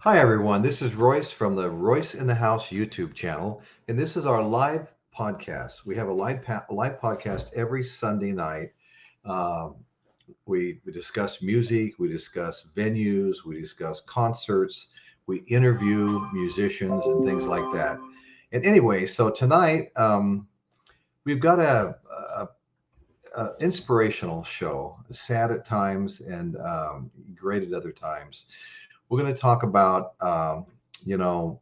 Hi, everyone. This is Royce from the Royce in the House YouTube channel, and this is our live podcast. We have a live podcast every Sunday night. Um, we discuss music, we discuss venues, we discuss concerts, we interview musicians and things like that. And anyway, so tonight we've got a inspirational show, sad at times and great at other times. We're going to talk about, you know,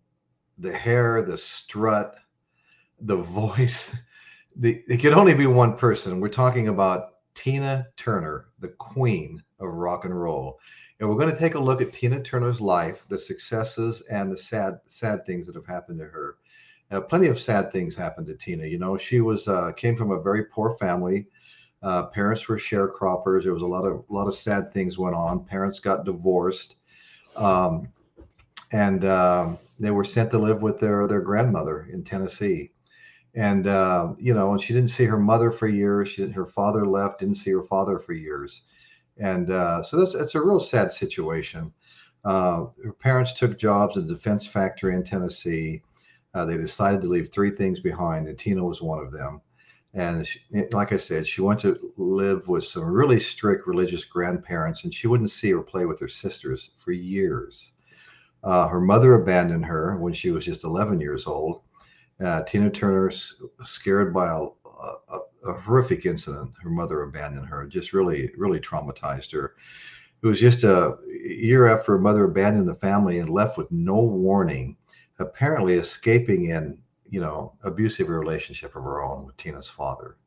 the hair, the strut, the voice. It could only be one person. We're talking about Tina Turner, the queen of rock and roll. And we're going to take a look at Tina Turner's life, the successes and the sad things that have happened to her. Plenty of sad things happened to Tina. You know, she was came from a very poor family. Parents were sharecroppers. There was a lot of sad things went on. Parents got divorced. Um, and they were sent to live with their grandmother in Tennessee. And she didn't see her mother for years. Her father left, didn't see her father for years, and so that's a real sad situation. Her parents took jobs at a defense factory in Tennessee. They decided to leave three things behind, and Tina was one of them. And she, like I said, she went to live with some really strict religious grandparents, and she wouldn't see or play with her sisters for years. Her mother abandoned her when she was just 11 years old. Tina Turner, scared by a horrific incident, her mother abandoned her. Just really, really traumatized her. It was just a year after her mother abandoned the family and left with no warning, apparently escaping in, abusive relationship of her own with Tina's father.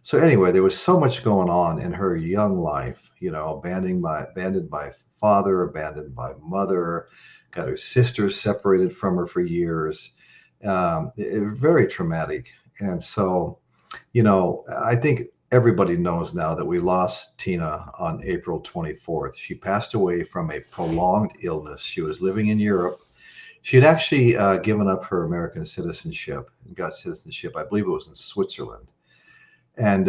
So anyway, there was so much going on in her young life, abandoned by father, abandoned by mother, got her sisters separated from her for years. Very traumatic. And so, I think everybody knows now that we lost Tina on April 24th. She passed away from a prolonged illness. She was living in Europe. She had actually given up her American citizenship and got citizenship, I believe it was in Switzerland. And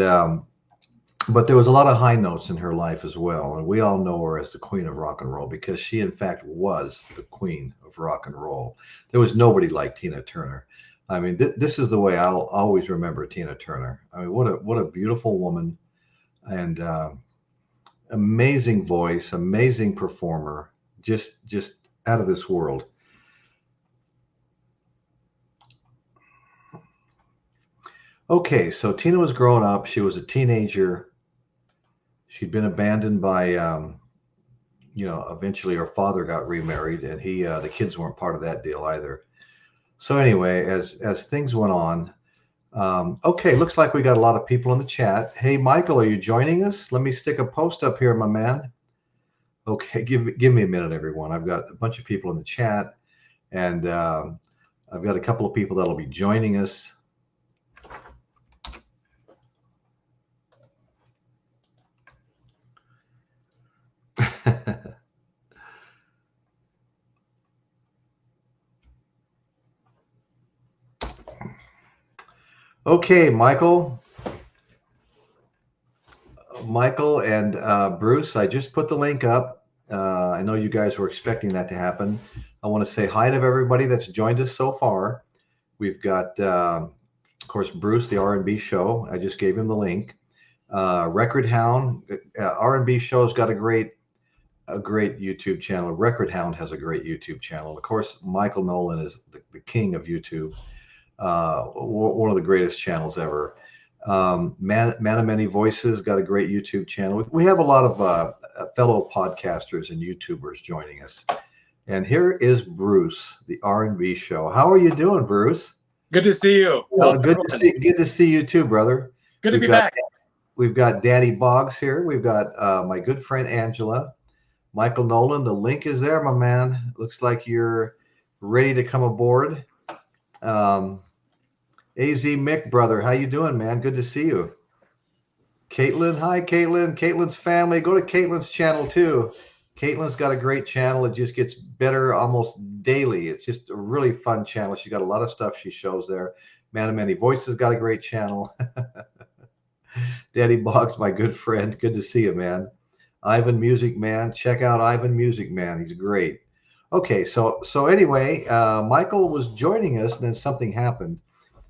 but there was a lot of high notes in her life as well. And we all know her as the queen of rock and roll because she, in fact, was the queen of rock and roll. There was nobody like Tina Turner. I mean, this is the way I'll always remember Tina Turner. I mean, what a beautiful woman, and amazing voice, amazing performer, just out of this world. Okay, so Tina was growing up. She was a teenager. She'd been abandoned by eventually her father got remarried, and the kids weren't part of that deal either. So anyway, as things went on, okay, looks like we got a lot of people in the chat. Hey, Michael, are you joining us? Let me stick a post up here, my man. Okay, give me a minute, everyone. I've got a bunch of people in the chat, and I've got a couple of people that'll be joining us. Okay, Michael and Bruce, I just put the link up. I know you guys were expecting that to happen. I want to say hi to everybody that's joined us so far. We've got, of course, Bruce, the R&B show. I just gave him the link. Record Hound, R&B show's got a great YouTube channel. Record Hound has a great YouTube channel. Of course, Michael Nolan is the king of YouTube. One of the greatest channels ever. Man of Many Voices got a great YouTube channel. We have a lot of fellow podcasters and YouTubers joining us. And here is Bruce, the R&B show. How are you doing, Bruce? Good to see you. Good to see you too, brother. Good to be back. We've got Daddy Boggs here. We've got my good friend Angela. Michael Nolan, the link is there, my man. Looks like you're ready to come aboard. AZ Mick, brother, how you doing, man? Good to see you. Caitlin, hi, Caitlin. Caitlin's family. Go to Caitlin's channel too. Caitlin's got a great channel. It just gets better almost daily. It's just a really fun channel. She got a lot of stuff she shows there. Man of Many Voices got a great channel. Daddy Boggs, my good friend. Good to see you, man. Ivan Music Man. Check out Ivan Music Man. He's great. Okay, so anyway, Michael was joining us, and then something happened.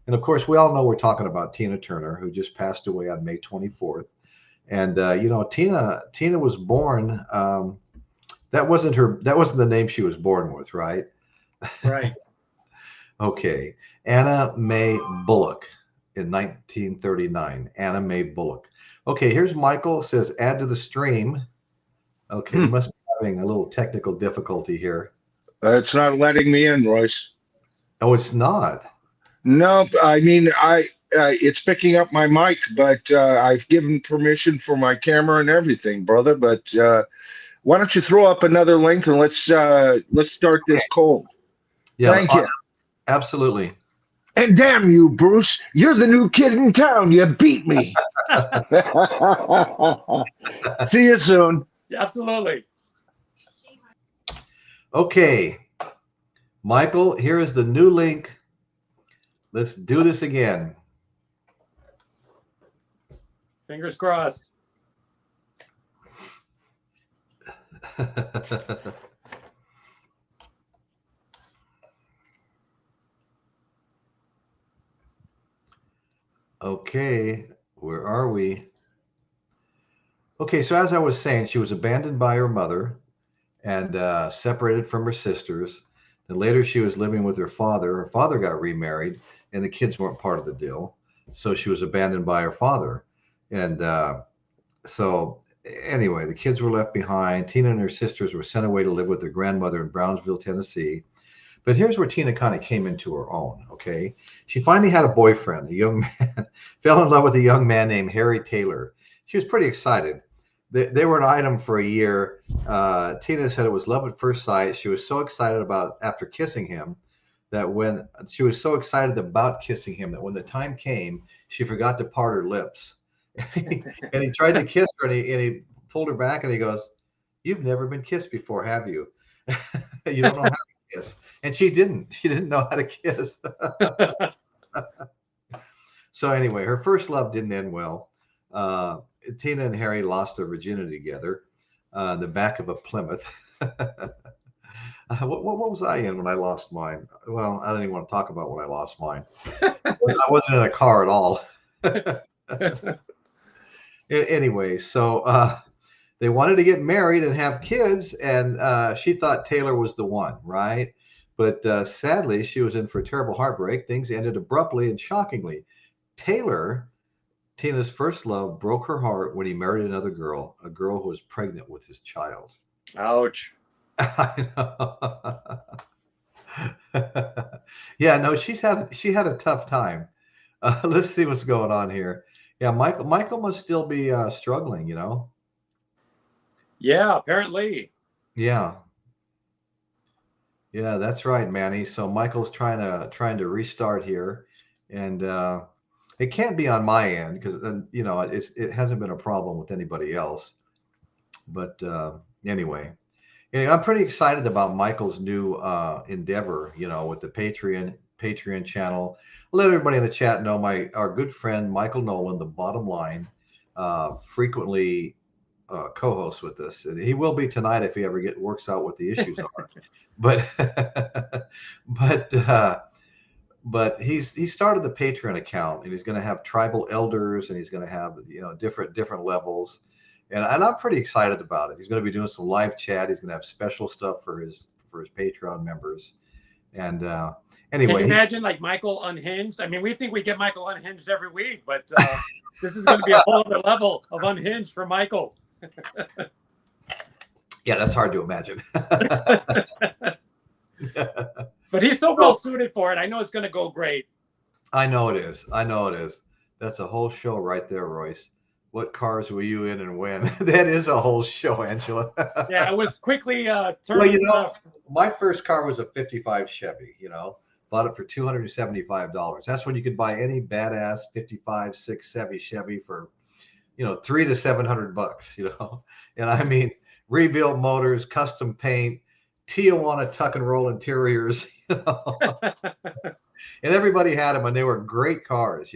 And of course, we all know we're talking about Tina Turner, who just passed away on May 24th. And Tina was born. That wasn't the name she was born with, right? Right. Okay, Anna Mae Bullock in 1939. Anna Mae Bullock. Okay, here's Michael says add to the stream. Okay, we must be having a little technical difficulty here. It's not letting me in, Royce. Oh, it's not. Nope. I mean, it's picking up my mic, but I've given permission for my camera and everything, brother. But why don't you throw up another link and let's start this cold. Yeah, Thank you. absolutely. And damn you, Bruce, you're the new kid in town. You beat me. See you soon. Absolutely. Okay, Michael, here is the new link. Let's do this again. Fingers crossed. Okay, where are we? Okay, so as I was saying, she was abandoned by her mother and separated from her sisters. Then later she was living with her father. Her father got remarried, and the kids weren't part of the deal. So she was abandoned by her father. And so anyway, the kids were left behind. Tina and her sisters were sent away to live with their grandmother in Brownsville, Tennessee. But here's where Tina kind of came into her own, okay? She finally had a boyfriend, a young man, fell in love with a young man named Harry Taylor. She was pretty excited. They were an item for a year. Tina said it was love at first sight. She was so excited about after kissing him that when she was so excited about kissing him that when the time came, she forgot to part her lips. And he tried to kiss her, and he pulled her back, and he goes, "You've never been kissed before, have you? You don't know how to kiss." And she didn't know how to kiss. So anyway, her first love didn't end well. Tina and Harry lost their virginity together, the back of a Plymouth. What was I in when I lost mine? Well, I don't even want to talk about when I lost mine. I wasn't in a car at all. Anyway, so they wanted to get married and have kids, and she thought Taylor was the one, right? But sadly, she was in for a terrible heartbreak. Things ended abruptly and shockingly. Taylor, Tina's first love, broke her heart when he married another girl, a girl who was pregnant with his child. Ouch. I know. Yeah, no, she had a tough time. Let's see what's going on here. Yeah, Michael must still be struggling, you know. Yeah, apparently. Yeah, that's right, Manny. So Michael's trying to restart here, and it can't be on my end because it hasn't been a problem with anybody else. But anyway. Yeah, I'm pretty excited about Michael's new endeavor, with the Patreon channel. I'll let everybody in the chat know our good friend Michael Nolan, the bottom line, frequently co-hosts with us, and he will be tonight if he ever works out what the issues are. But but he started the Patreon account, and he's going to have tribal elders, and he's going to have different levels. And I'm pretty excited about it. He's going to be doing some live chat. He's going to have special stuff for his Patreon members. And anyway, can you imagine like Michael unhinged? I mean, we think we get Michael unhinged every week, but this is going to be a whole other level of unhinged for Michael. Yeah, that's hard to imagine. But he's so well suited for it. I know it's going to go great. I know it is. That's a whole show right there, Royce. What cars were you in and when? That is a whole show, Angela. Yeah, it was quickly turning. Well, my first car was a 55 Chevy, bought it for $275. That's when you could buy any badass 55, 6, Chevy for, $300 to $700, And I mean, rebuilt motors, custom paint, Tijuana tuck and roll interiors, and everybody had them, and they were great cars,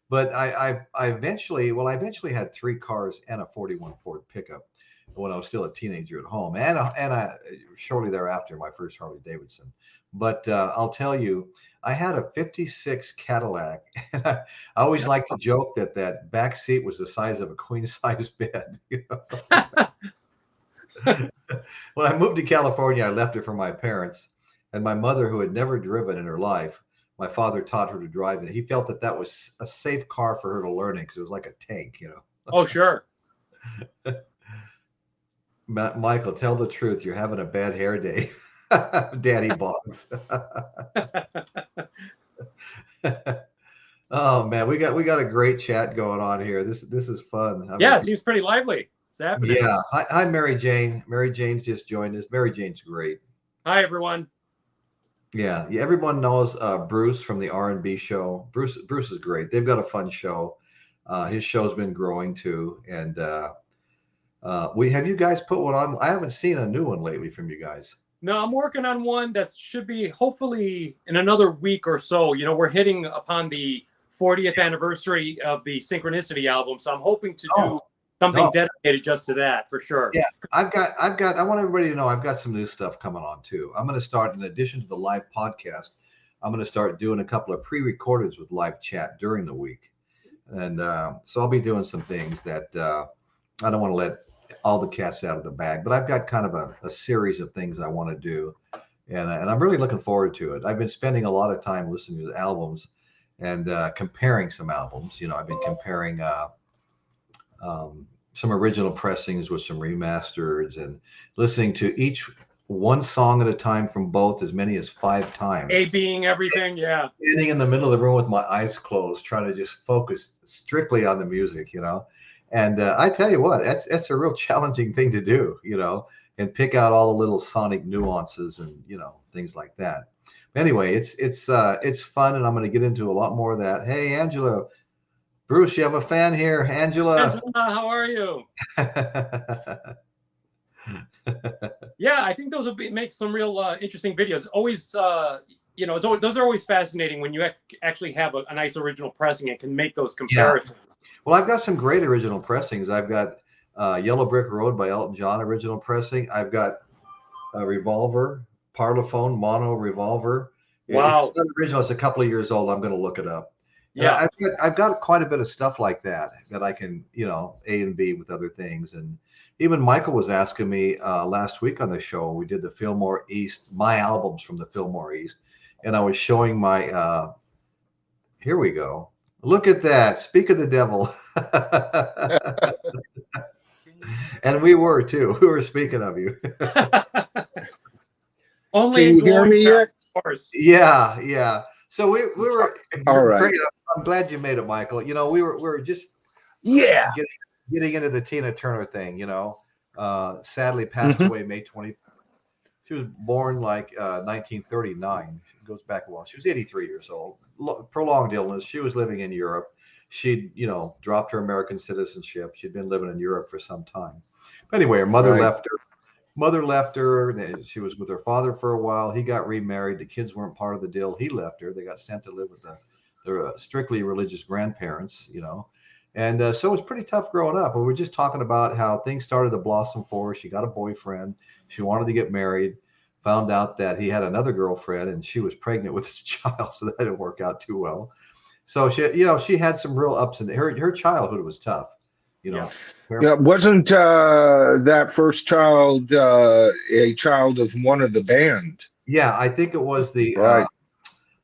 But I eventually had 3 cars and a 41 Ford pickup. when I was still a teenager at home, and shortly thereafter my first Harley Davidson. But I'll tell you, I had a '56 Cadillac, and I always like to joke that that back seat was the size of a queen size bed. You know? When I moved to California, I left it for my parents, and my mother, who had never driven in her life, my father taught her to drive it. He felt that that was a safe car for her to learn it because it was like a tank, you know. Oh, sure. Michael, tell the truth. You're having a bad hair day, Daddy Boggs. Oh man, we got a great chat going on here. This is fun. Yeah, it seems pretty lively. It's happening. Yeah. Hi, Mary Jane. Mary Jane's just joined us. Mary Jane's great. Hi, everyone. Yeah, everyone knows Bruce from the R&B show. Bruce is great. They've got a fun show. His show's been growing too, and have you guys put one on? I haven't seen a new one lately from you guys. No, I'm working on one that should be hopefully in another week or so. You know, we're hitting upon the 40th anniversary of the Synchronicity album, so I'm hoping to do something dedicated just to that for sure. Yeah, I want everybody to know I've got some new stuff coming on too. I'm going to start, in addition to the live podcast, I'm going to start doing a couple of pre-recordeds with live chat during the week. And so I'll be doing some things that I don't want to let all the cats out of the bag, but I've got kind of a series of things I want to do. And I'm really looking forward to it. I've been spending a lot of time listening to the albums and comparing some albums. You know, I've been comparing some original pressings with some remasters and listening to each one song at a time from both, as many as 5 times. A-Being everything, yeah. Standing in the middle of the room with my eyes closed, trying to just focus strictly on the music, you know. And I tell you what, that's a real challenging thing to do, you know, and pick out all the little sonic nuances and, you know, things like that. Anyway, it's fun, and I'm going to get into a lot more of that. Hey, Angela. Bruce, you have a fan here, Angela. How are you? Yeah, I think those will make some real interesting videos. Always, you know, those are always fascinating when you actually have a nice original pressing and can make those comparisons. Yeah. Well, I've got some great original pressings. I've got Yellow Brick Road by Elton John original pressing. I've got a Revolver, Parlophone mono Revolver. Wow. It's not original. It's a couple of years old. I'm going to look it up. Yeah, I've got quite a bit of stuff like that I can, you know, A and B with other things. And even Michael was asking me last week on the show, we did the Fillmore East, my albums from the Fillmore East. And I was showing my, here we go. Look at that. Speak of the devil. And we were too. We were speaking of you. Only Can you hear me yet? Of course. Yeah. So we were all right. I'm glad you made it, Michael. You know, we were just getting into the Tina Turner thing. You know, sadly passed away May 20. She was born like 1939. It goes back a while. She was 83 years old. Prolonged illness. She was living in Europe. She'd, you know, dropped her American citizenship. She'd been living in Europe for some time. But anyway, her mother left her. Mother left her. She was with her father for a while. He got remarried. The kids weren't part of the deal. He left her. They got sent to live with their strictly religious grandparents, you know. And so it was pretty tough growing up. But we were just talking about how things started to blossom for her. She got a boyfriend. She wanted to get married. Found out that he had another girlfriend, and she was pregnant with his child, so that didn't work out too well. So she had some real ups, and her childhood was tough. You know. Yeah, wasn't that first child a child of one of the band? Yeah, I think it was the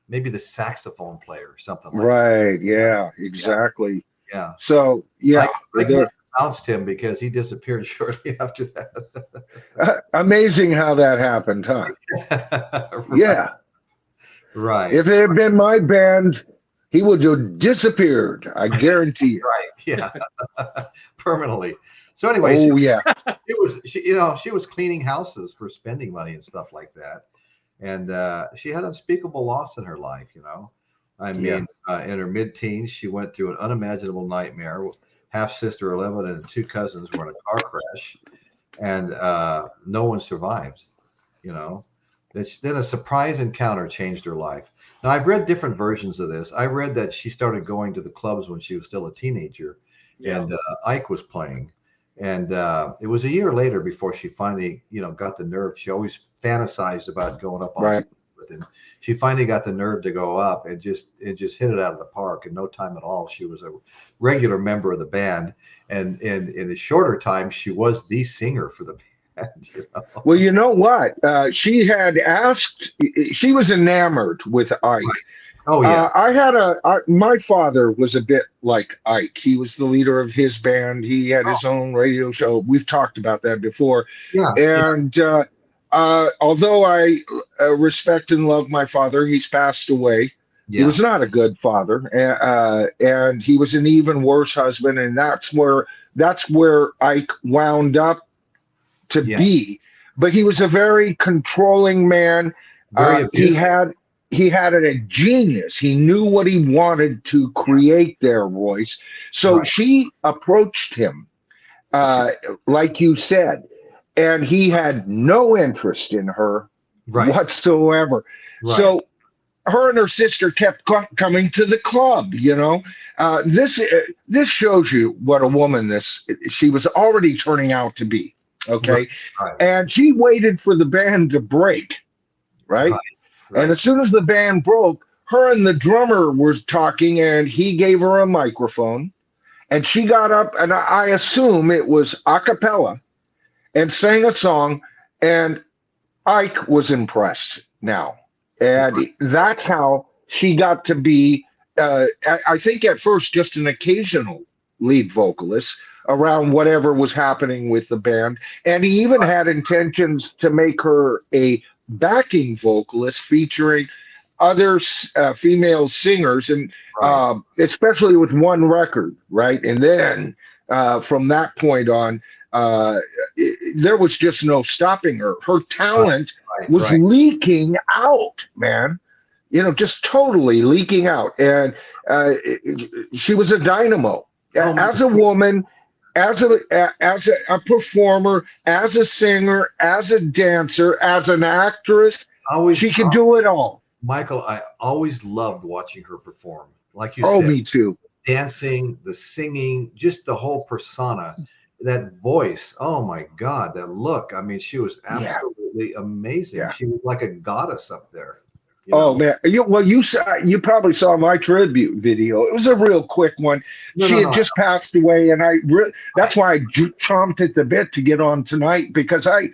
maybe the saxophone player or something like that. Yeah, exactly. Yeah. So yeah, I announced him because he disappeared shortly after that. Amazing how that happened, huh? Right. Yeah. Right. If it had been my band, he would have disappeared. I guarantee you. Right. Yeah. Permanently. So anyway, she was cleaning houses for spending money and stuff like that. And she had unspeakable loss in her life, you know. I mean, in her mid-teens, she went through an unimaginable nightmare. Half-sister 11 and 2 cousins were in a car crash, and no one survived, you know. Then a surprise encounter changed her life. Now, I've read different versions of this. I read that she started going to the clubs when she was still a teenager, and Ike was playing. And it was a year later before she finally, got the nerve. She always fantasized about going up on Right. stage with him. She finally got the nerve to go up and just hit it out of the park in no time at all. She was a regular member of the band, and in a shorter time, she was the singer for the band. Well, you know what? She had asked. She was enamored with Ike. Right. Oh yeah. My father was a bit like Ike. He was the leader of his band. He had his own radio show. We've talked about that before. Yeah. And although I respect and love my father, he's passed away. Yeah. He was not a good father, and he was an even worse husband. And that's where Ike wound up to be. But he was a very controlling man. He had a genius. He knew what he wanted to create their voice. So she approached him, like you said, and he had no interest in her whatsoever. Right. So her and her sister kept coming to the club. This shows you what a woman she was already turning out to be. Okay. Right. And she waited for the band to break. Right. And as soon as the band broke, her and the drummer were talking, and he gave her a microphone, and she got up, and I assume it was a cappella, and sang a song, and Ike was impressed now. And that's how she got to be, I think at first, just an occasional lead vocalist around whatever was happening with the band. And he even had intentions to make her a backing vocalist featuring other female singers, and especially with one record, right? And then from that point on, there was just no stopping her. Her talent was leaking out, man. Just totally leaking out. And she was a dynamo. As a woman, as a performer, as a singer, as a dancer, as an actress, she could do it all. Michael, I always loved watching her perform. Like you said. Oh, me too. Dancing, the singing, just the whole persona, that voice. Oh my God, that look. I mean, she was absolutely amazing. Yeah. She was like a goddess up there. Oh man! You probably saw my tribute video. It was a real quick one. She had just passed away, and that's why I chomped at the bit to get on tonight, because I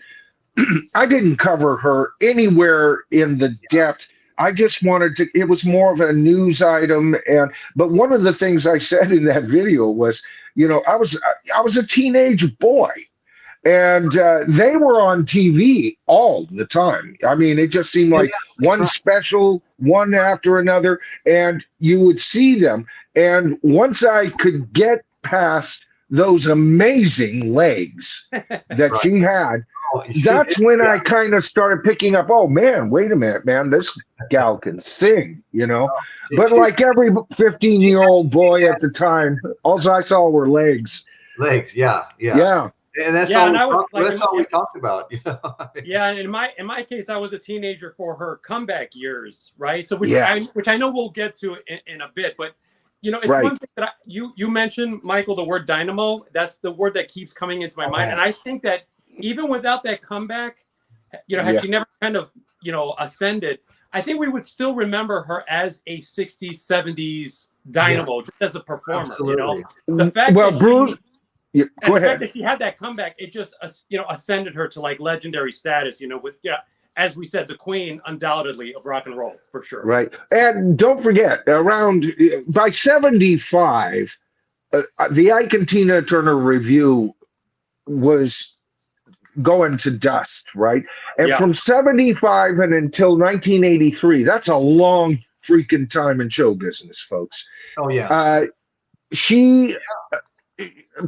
didn't cover her anywhere in the depth. I just wanted to. It was more of a news item, but one of the things I said in that video was, I was a teenage boy. And they were on TV all the time. I mean, it just seemed like one special, one after another, and you would see them. And once I could get past those amazing legs that she had, that's when I kind of started picking up, oh, man, wait a minute, man, this gal can sing, But like every 15-year-old boy at the time, all I saw were legs. Legs, yeah. And that's all we talked about. Yeah, and in my case, I was a teenager for her comeback years, right? So which I know we'll get to in a bit, but it's one thing that you mentioned, Michael, the word dynamo. That's the word that keeps coming into my mind, and I think that even without that comeback, had she never kind of ascended, I think we would still remember her as a 60s, 70s dynamo, just as a performer. Absolutely. The fact Bruce. Go ahead. The fact that she had that comeback, it just ascended her to like legendary status. With as we said, the queen undoubtedly of rock and roll for sure. Right, and don't forget, around by 75, the Ike and Tina Turner review was going to dust, right? And from 75 and until 1983, that's a long freaking time in show business, folks. Oh yeah. She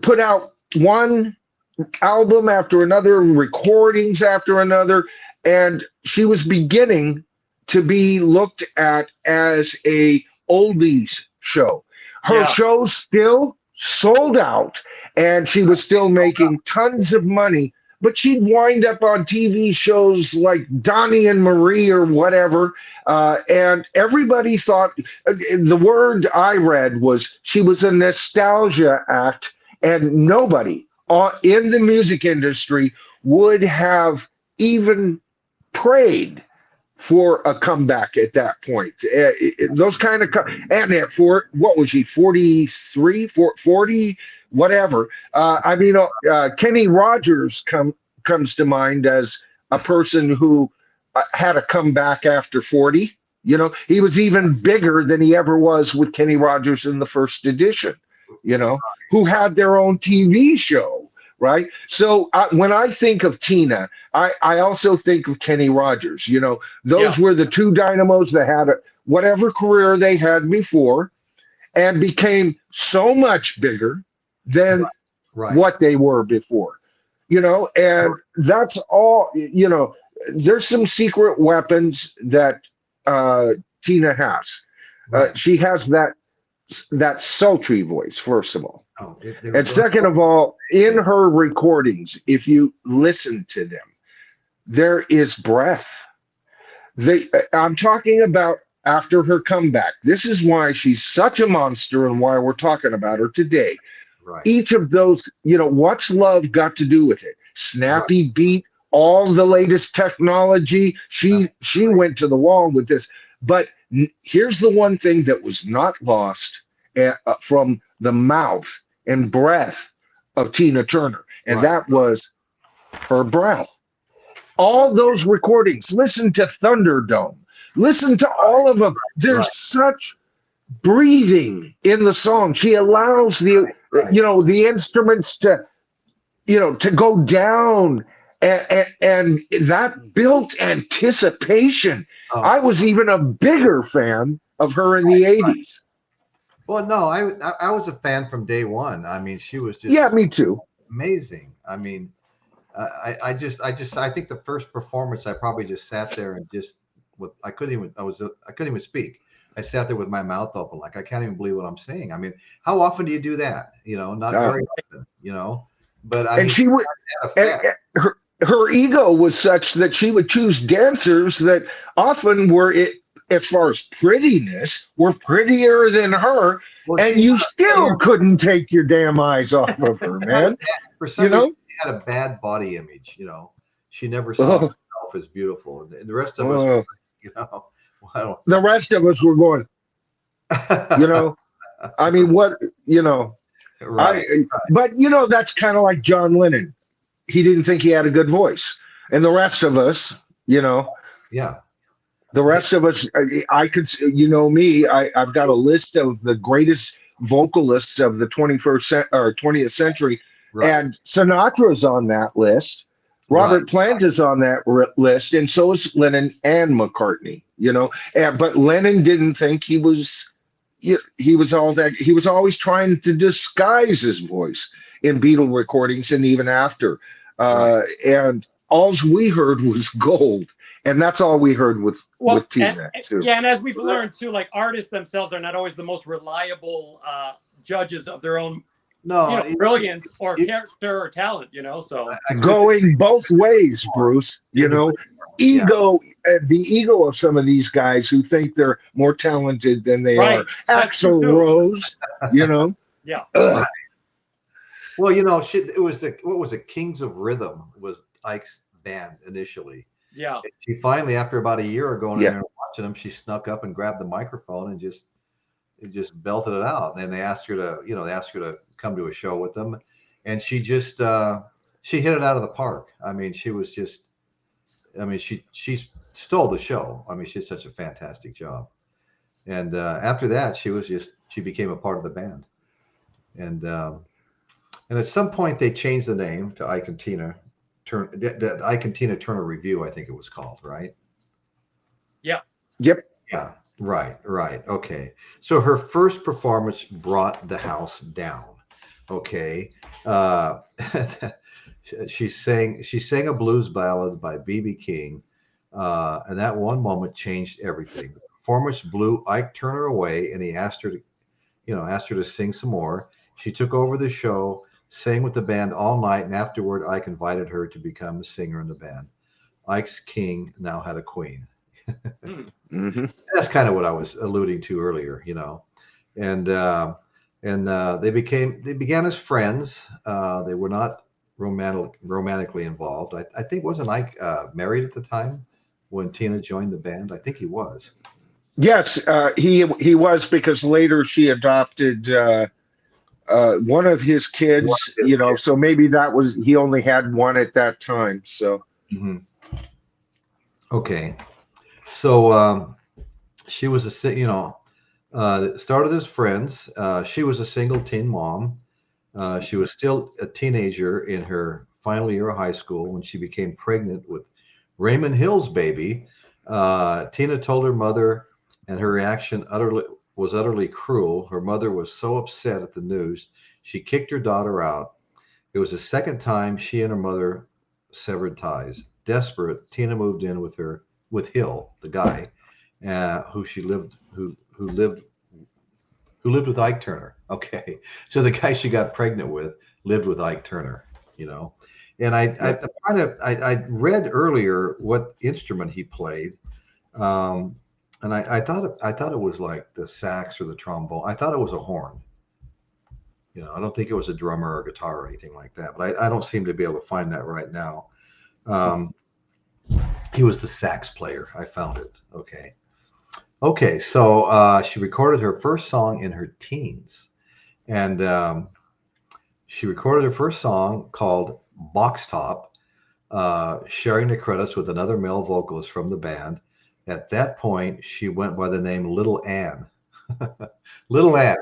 put out one album after another, recordings after another, and she was beginning to be looked at as a oldies show. Her shows still sold out, and she was still making tons of money, but she'd wind up on TV shows like Donnie and Marie or whatever, and everybody thought, the word I read was she was a nostalgia act. And nobody in the music industry would have even prayed for a comeback at that point. Those kind of and at what was he, 43, 40, whatever. Kenny Rogers comes to mind as a person who had a comeback after 40. You know, he was even bigger than he ever was with Kenny Rogers in the first edition, you know, who had their own TV show, right? So when I think of Tina, I also think of Kenny Rogers. You know, those were the two dynamos that had whatever career they had before and became so much bigger than what they were before, you know, and that's all, you know, there's some secret weapons that Tina has. She has that sultry voice, first of all. And second of all, in her recordings, if you listen to them, there is breath. I'm talking about after her comeback. This is why she's such a monster and why we're talking about her today. Right. Each of those, you know, what's love got to do with it? Snappy beat, all the latest technology. She went to the wall with this. But here's the one thing that was not lost from the mouth and breath of Tina Turner, and that was her breath. All those recordings, listen to Thunderdome, listen to all of them. There's such breathing in the song. She allows the instruments to, you know, to go down, and that built anticipation. I was even a bigger fan of her in the 80s. Well, no, I was a fan from day one. I mean, she was just me too. Amazing. I mean, I think the first performance, I probably just sat there and I couldn't even speak. I sat there with my mouth open, like I can't even believe what I'm saying. I mean, how often do you do that? You know, not very often. You know, but she would. Her ego was such that she would choose dancers that often were, as far as prettiness, were prettier than her, and you still couldn't take your damn eyes off of her, man. For some reason, she had a bad body image. You know, she never saw herself as beautiful, and the rest of us, you know, the rest of us were going, you know, I mean, what, you know, but you know, that's kind of like John Lennon. He didn't think he had a good voice, and the rest of us, you know, the rest of us, I could, you know, me, I've got a list of the greatest vocalists of the 20th century, and Sinatra's on that list. Robert Plant is on that list, and so is Lennon and McCartney. You know, but Lennon didn't think he was all that. He was always trying to disguise his voice in Beatle recordings and even after. And all we heard was gold. And that's all we heard with Tina, too. Yeah, and as we've learned, too, like artists themselves are not always the most reliable judges of their own brilliance or character or talent, you know, so. Going both ways, Bruce, you know. The ego of some of these guys who think they're more talented than they are. Axl Rose, you know. Well, you know, what was it? Kings of Rhythm was Ike's band initially. Yeah. She finally, after about a year of going in there and watching them, she snuck up and grabbed the microphone and just belted it out. And they asked her to come to a show with them, and she just she hit it out of the park. I mean, she stole the show. I mean, she did such a fantastic job. And after that, she became a part of the band. And at some point they changed the name to Ike and Tina the Ike and Tina Turner Review, I think it was called, right? Yeah. Yep. Yeah. Right. Okay. So her first performance brought the house down. Okay. She sang a blues ballad by B.B. King, and that one moment changed everything. The performance blew Ike Turner away, and he asked her to sing some more. She took over the show, sang with the band all night, and afterward, Ike invited her to become a singer in the band. Ike's king now had a queen. That's kind of what I was alluding to earlier, you know, and and they began as friends. They were not romantically involved. I think wasn't Ike married at the time when Tina joined the band? I think he was. Yes, he was, because later she adopted one of his One kids. of his kids. So maybe that was, he only had one at that time. So Mhm. Okay, so she was started as friends. She was a single teen mom. She was still a teenager in her final year of high school when she became pregnant with Raymond Hill's baby. Tina told her mother, and her reaction was utterly cruel. Her mother was so upset at the news, she kicked her daughter out. It was the second time she and her mother severed ties. Desperate, Tina moved in with Hill, the guy who she lived who lived with Ike Turner. Okay, so the guy she got pregnant with lived with Ike Turner. You know, and I read earlier what instrument he played, and I thought it was like the sax or the trombone. I thought it was a horn. You know, I don't think it was a drummer or guitar or anything like that. But I don't seem to be able to find that right now. Um, he was the sax player. I found it. Okay. Okay, so she recorded her first song in her teens, and she recorded her first song called Box Top, sharing the credits with another male vocalist from the band. At that point, she went by the name Little Ann. Little Ann.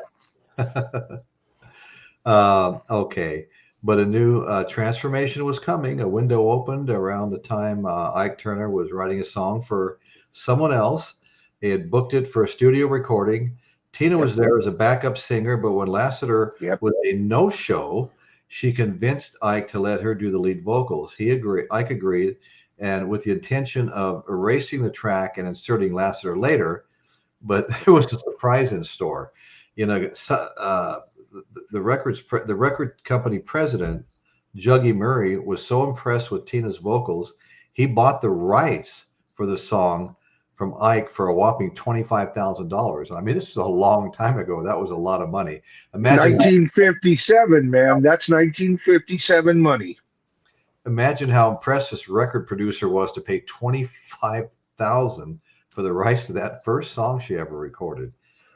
Okay, but a new transformation was coming. A window opened around the time Ike Turner was writing a song for someone else. He had booked it for a studio recording. Tina was there as a backup singer, but when Lassiter was a no-show, she convinced Ike to let her do the lead vocals. Ike agreed, and with the intention of erasing the track and inserting Lassiter later, but there was a surprise in store. You know, the record company president, Juggy Murray, was so impressed with Tina's vocals, he bought the rights for the song from Ike for a whopping $25,000. I mean, this was a long time ago. That was a lot of money. Imagine 1957, man. That's 1957 money. Imagine how impressed this record producer was to pay $25,000 for the rights to that first song she ever recorded.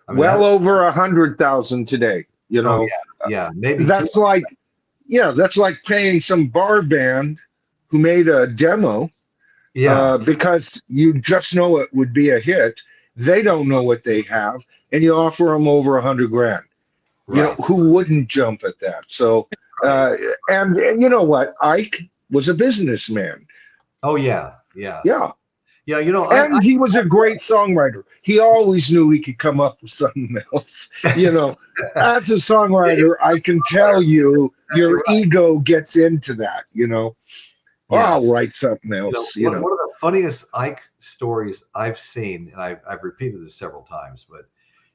I mean, Well over 100,000 today. You oh know, yeah, maybe that's like, that's like paying some bar band who made a demo, because you just know it would be a hit. They don't know what they have, and you offer them over 100 grand. You know, who wouldn't jump at that? So, and you know what? Ike was a businessman. Oh yeah. You know, And he was a great songwriter. He always knew he could come up with something else. You know, as a songwriter, I can tell you, your ego gets into that. You know, I'll write something else. One of the funniest Ike stories I've seen, and I've repeated this several times, but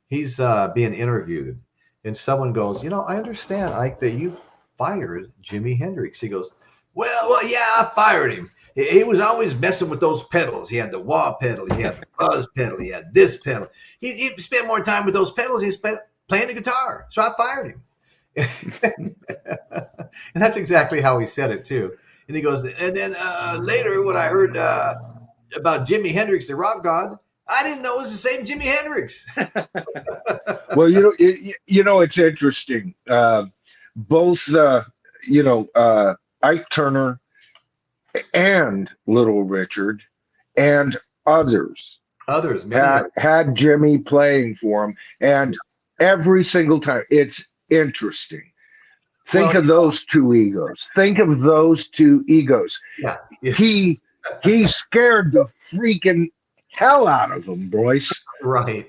he's being interviewed, and someone goes, I understand, Ike, that you fired Jimi Hendrix. He goes, well, yeah, I fired him. He was always messing with those pedals. He had the wah pedal, he had the buzz pedal, he had this pedal. He spent more time with those pedals. He spent playing the guitar, so I fired him. And that's exactly how he said it too. And he goes, and then later when I heard about Jimi Hendrix, the rock god, I didn't know it was the same Jimi Hendrix. Well, it's interesting. Both, Ike Turner and Little Richard and others had Jimmy playing for him, and every single time, it's interesting. Think of those two egos. Yeah. He scared the freaking hell out of them, Bryce. Right.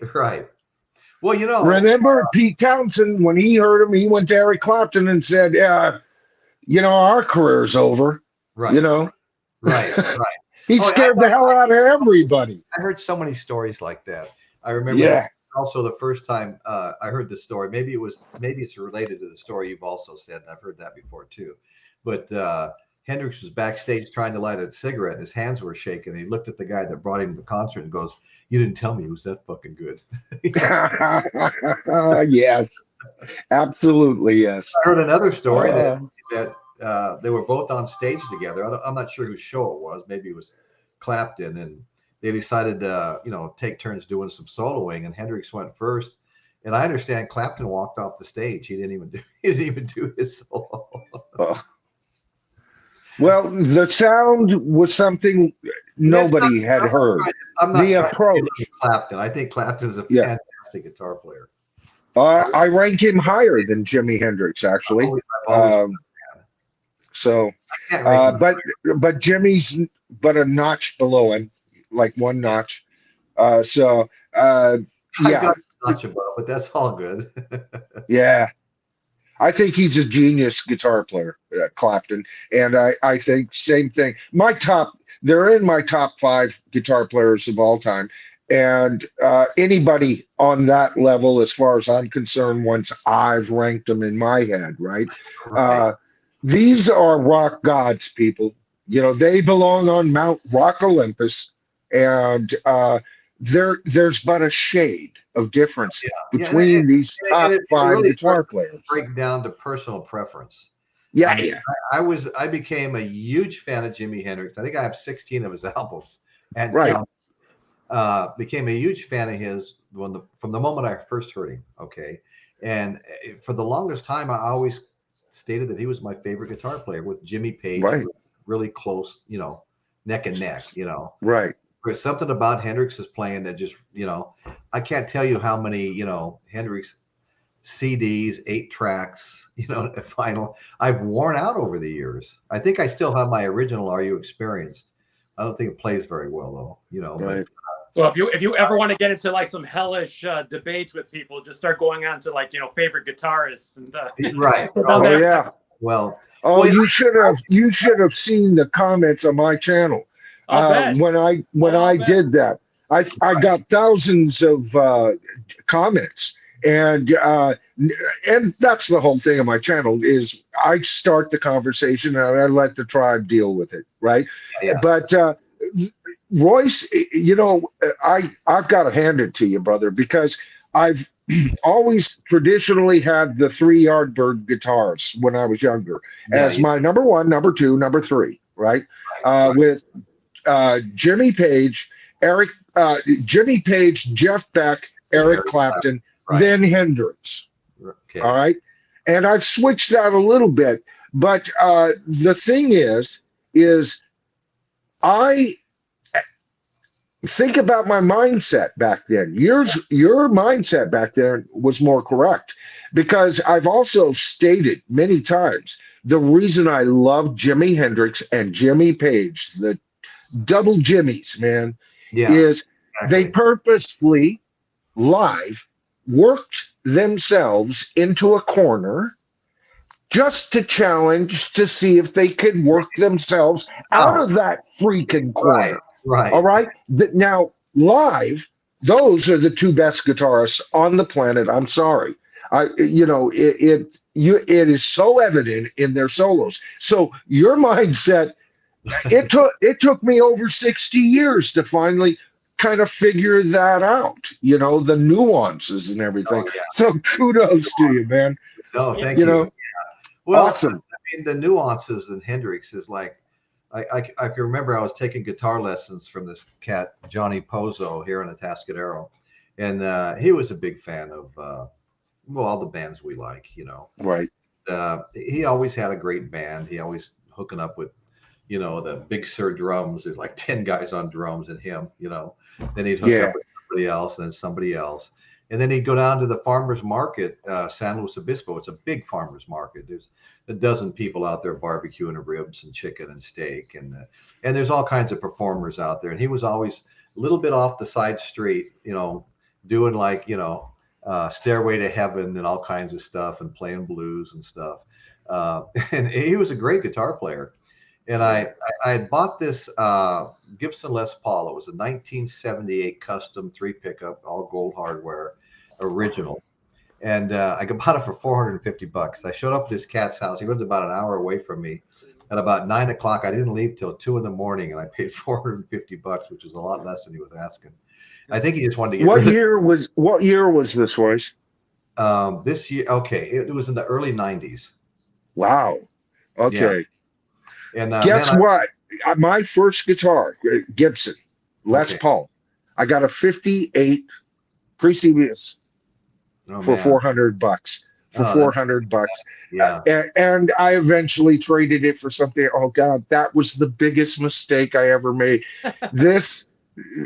Well, remember Pete Townsend, when he heard him, he went to Eric Clapton and said, "Yeah, our career's over." Right. Right. He scared the hell out of everybody. I heard so many stories like that. I remember also the first time I heard this story. Maybe it's related to the story you've also said, and I've heard that before too. But Hendrix was backstage trying to light a cigarette, and his hands were shaking. He looked at the guy that brought him to the concert and goes, "You didn't tell me he was that fucking good." Yes, absolutely, yes. I heard another story that they were both on stage together. I'm not sure whose show it was. Maybe it was Clapton, and they decided to, take turns doing some soloing. And Hendrix went first. And I understand Clapton walked off the stage. He didn't even do his solo. Well, the sound was something nobody had heard. I'm not the approach. Clapton. I think Clapton is a fantastic guitar player. I rank him higher than Jimi Hendrix, actually. But Jimmy's but a notch below him, like one notch. I got a notch above, but that's all good. Yeah. I think he's a genius guitar player, Clapton, and I think same thing. They're in my top 5 guitar players of all time, and anybody on that level, as far as I'm concerned, once I've ranked them in my head, right? These are rock gods, people. They belong on Mount Rock Olympus, and there's but a shade of difference between these top 5 guitar players. Break down to personal preference. Yeah. I became a huge fan of Jimi Hendrix. I think I have 16 of his albums, and became a huge fan of his from the moment I first heard him. Okay, and for the longest time, I always stated that he was my favorite guitar player, with Jimmy Page really close, neck and neck. Right. There's something about Hendrix's playing that just, I can't tell you how many, Hendrix CDs, 8 tracks, final I've worn out over the years. I think I still have my original Are You Experienced? I don't think it plays very well though, Right. Well, if you ever want to get into like some hellish debates with people, just start going on to favorite guitarists and right. Yeah. Well, you should have seen the comments on my channel. When I did that, I got thousands of comments, and that's the whole thing of my channel is I start the conversation and I let the tribe deal with it, right? Yeah. But Royce, I've got to hand it to you, brother, because I've always traditionally had the 3 Yardbird guitars when I was younger as my number 1, number 2, number 3, right? With Jimmy Page, Jimmy Page, Jeff Beck, Eric Clapton, then Hendrix. Okay. All right. And I've switched out a little bit, but the thing is I think about my mindset back then. Your mindset back then was more correct, because I've also stated many times the reason I love Jimi Hendrix and Jimmy Page, the double Jimmys, man, is they purposefully live worked themselves into a corner just to challenge to see if they could work themselves out of that freaking corner. Right. All right. Now, live, those are the 2 best guitarists on the planet. I'm sorry. It is so evident in their solos. So your mindset, it took me over 60 years to finally kind of figure that out, the nuances and everything. So kudos to you, man. No, thank you. Well, awesome. I mean, the nuances in Hendrix is like, I can remember I was taking guitar lessons from this cat, Johnny Pozo, here in Atascadero. And he was a big fan of, all the bands we like, Right. He always had a great band. He always hooking up with, the Big Sur drums. There's like 10 guys on drums and him, Then he'd hook up with somebody else and then somebody else. And then he'd go down to the farmer's market, San Luis Obispo. It's a big farmer's market. There's a dozen people out there barbecuing ribs and chicken and steak. And there's all kinds of performers out there. And he was always a little bit off the side street, doing like, Stairway to Heaven and all kinds of stuff and playing blues and stuff. And he was a great guitar player. And I had bought this Gibson Les Paul. It was a 1978 custom 3 pickup, all gold hardware, original. And I bought it for $450. I showed up at this cat's house. He lived about an hour away from me. At about 9 o'clock, I didn't leave till 2 in the morning, and I paid $450, which was a lot less than he was asking. I think he just wanted to get What rid of year was this, Royce? this year. Okay, it was in the early '90s. Wow. Yeah, Okay. and Guess man, what? My first guitar, Gibson Les okay. Paul. I got a 58 previous Oh for man, $400. For oh that's $400. yeah. And I eventually traded it for something. Oh God, that was the biggest mistake I ever made. This,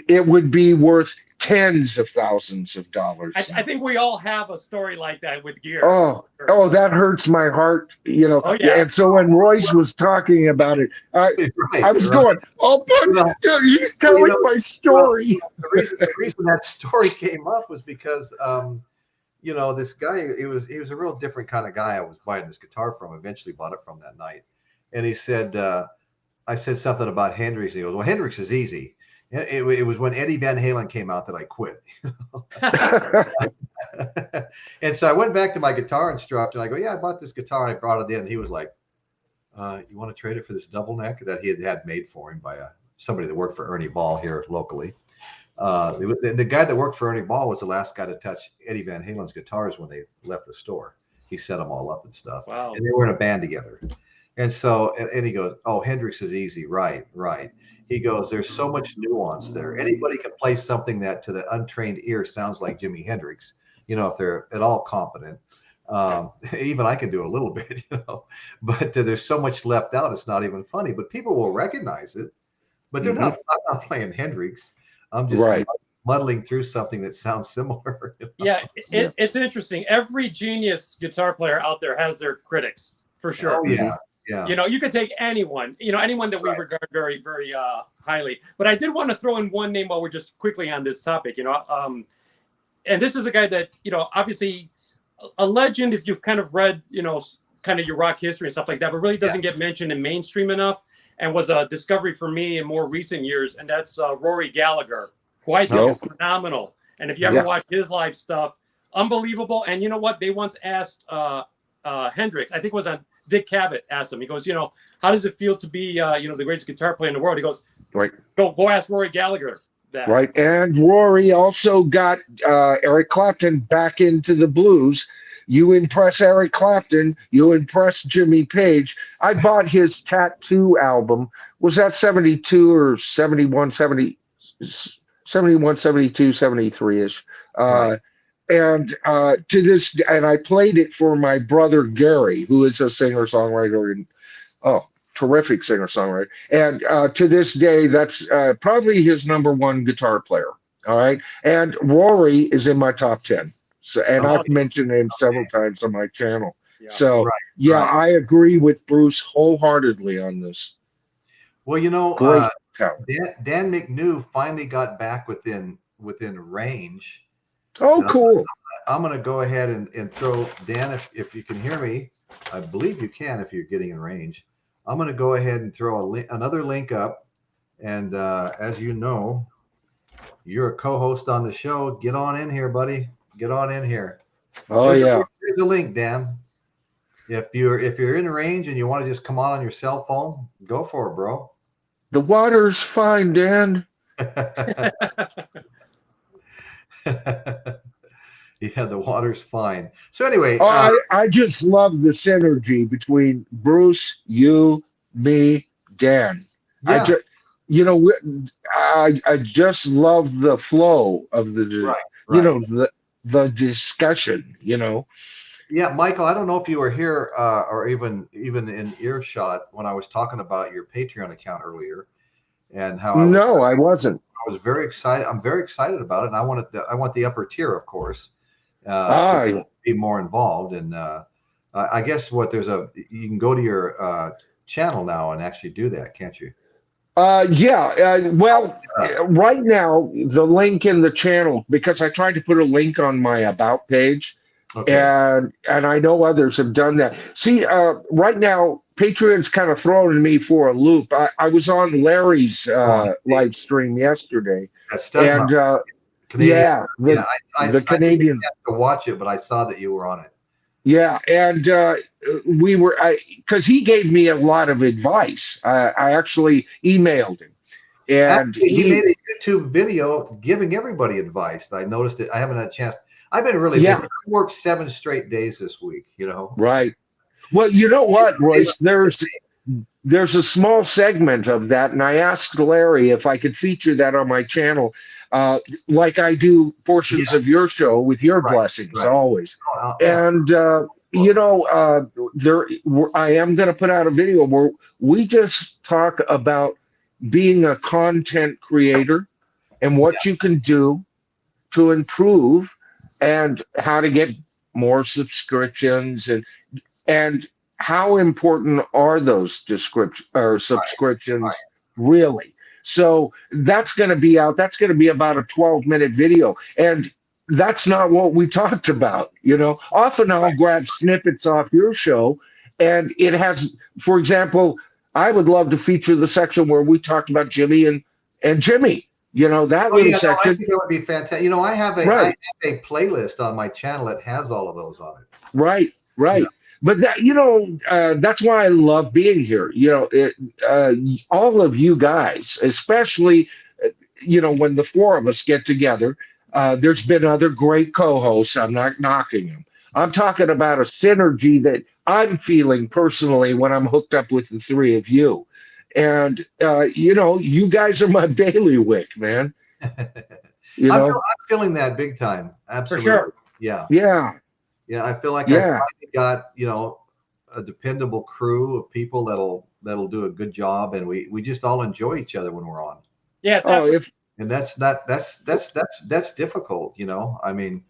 it would be worth tens of thousands of dollars. I think we all have a story like that with gear. Oh, that hurts my heart, Oh yeah. And so when Royce was talking about it, I was going, oh, Well, but he's well, telling my story. the reason that story came up was because this guy, he was a real different kind of guy I was buying this guitar from. Eventually bought it from that night. And he said, I said something about Hendrix. And he goes, well, Hendrix is easy. And it was when Eddie Van Halen came out that I quit. And so I went back to my guitar instructor and I go, yeah, I bought this guitar. And I brought it in. And he was like, you want to trade it for this double neck that he had made for him by somebody that worked for Ernie Ball here locally. The guy that worked for Ernie Ball was the last guy to touch Eddie Van Halen's guitars when they left the store. He set them all up and stuff. Wow. And they were in a band together. And so, and he goes, oh, Hendrix is easy. Right, right. He goes, there's so much nuance there. Anybody can play something that to the untrained ear sounds like Jimi Hendrix, if they're at all competent. Even I can do a little bit, but there's so much left out. It's not even funny, but people will recognize it, but they're not, I'm not playing Hendrix. I'm just muddling through something that sounds similar. Yeah, it's interesting. Every genius guitar player out there has their critics, for sure. Oh, yeah. Yeah. You could take anyone, anyone that we regard very, very highly. But I did want to throw in one name while we're just quickly on this topic, and this is a guy that, obviously a legend if you've kind of read, kind of your rock history and stuff like that, but really doesn't get mentioned in mainstream enough, and was a discovery for me in more recent years. And that's Rory Gallagher, who I think is phenomenal. And if you ever watch his live stuff, unbelievable. And you know what? They once asked Hendrix, I think it was on Dick Cavett, asked him, he goes, how does it feel to be, the greatest guitar player in the world? He goes, go ask Rory Gallagher that. Right. And Rory also got Eric Clapton back into the blues. You impress Eric Clapton, you impress Jimmy Page. I bought his Tattoo album. Was that 72 or 71, 71, 72, 73-ish? And to this, and I played it for my brother Gary, who is a singer-songwriter and terrific singer-songwriter. And to this day, that's probably his #1 guitar player. All right, and Rory is in my top 10. So, and I've mentioned him several times on my channel. Yeah. So, I agree with Bruce wholeheartedly on this. Well, Dan McNew finally got back within range. Oh, cool. I'm going to go ahead and throw, Dan, if you can hear me, I believe you can if you're getting in range. I'm going to go ahead and throw another link up. And as you know, you're a co-host on the show. Get on in here, buddy. Get on in here. Oh, Here's the link, Dan. If you're in range and you want to just come on your cell phone, go for it, bro. The water's fine, Dan. Yeah, the water's fine. So anyway, I just love the synergy between Bruce, you, me, Dan. Yeah. I just love the flow of the the discussion. Yeah, Michael, I don't know if you were here or even in earshot when I was talking about your Patreon account earlier, and how I wasn't. I was very excited. I'm very excited about it, and I want the upper tier, of course, to be more involved. And I guess you can go to your channel now and actually do that, can't you? Right now the link in the channel, because I tried to put a link on my about page. Okay. And I know others have done that. See, right now, Patreon's kind of throwing me for a loop. I was on Larry's live stream yesterday. And the Canadian. I to watch it, but I saw that you were on it. Yeah, and we were because he gave me a lot of advice. I actually emailed him, and Actually, he made a YouTube video giving everybody advice. I noticed it. I haven't had a chance. I've been really yeah, busy. I worked 7 straight days this week, you know. right. Well, you know what, Royce? There's a small segment of that, and I asked Larry if I could feature that on my channel, like I do portions Yeah, of your show with your right, blessings right. always. Yeah, And there I am going to put out a video where we just talk about being a content creator and yeah, what you can do to improve and how to get more subscriptions and how important are those description or right. subscriptions really? So that's going to be out. That's going to be about a 12-minute video. And that's not what we talked about. Often I'll grab snippets off your show and it has, for example, I would love to feature the section where we talked about Jimmy and Jimmy, that Oh little yeah, no, I section. think that would be fantastic. You know, I Right. have a playlist on my channel that has all of those on it. Right, Yeah. right. But that's why I love being here. All of you guys, especially, when the four of us get together. There's been other great co-hosts. I'm not knocking them. I'm talking about a synergy that I'm feeling personally when I'm hooked up with the three of you. And you guys are my bailiwick, man. You know, I'm feeling that big time. For Absolutely. sure. Yeah. yeah, Yeah. I feel like I yeah. finally got, a dependable crew of people that'll do a good job, and we just all enjoy each other when we're on. Yeah, it's Oh, if And that's difficult, you know. I mean,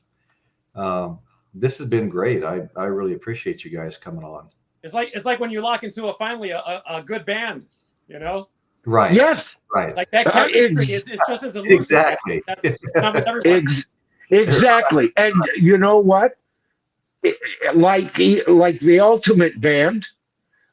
um, this has been great. I really appreciate you guys coming on. it's like when you lock into finally a good band, you know, Right. yes, Right. like that chemistry ex is it's just as elusive. Man. Exactly. That's not with everybody. ex exactly. And you know what? Like the ultimate band,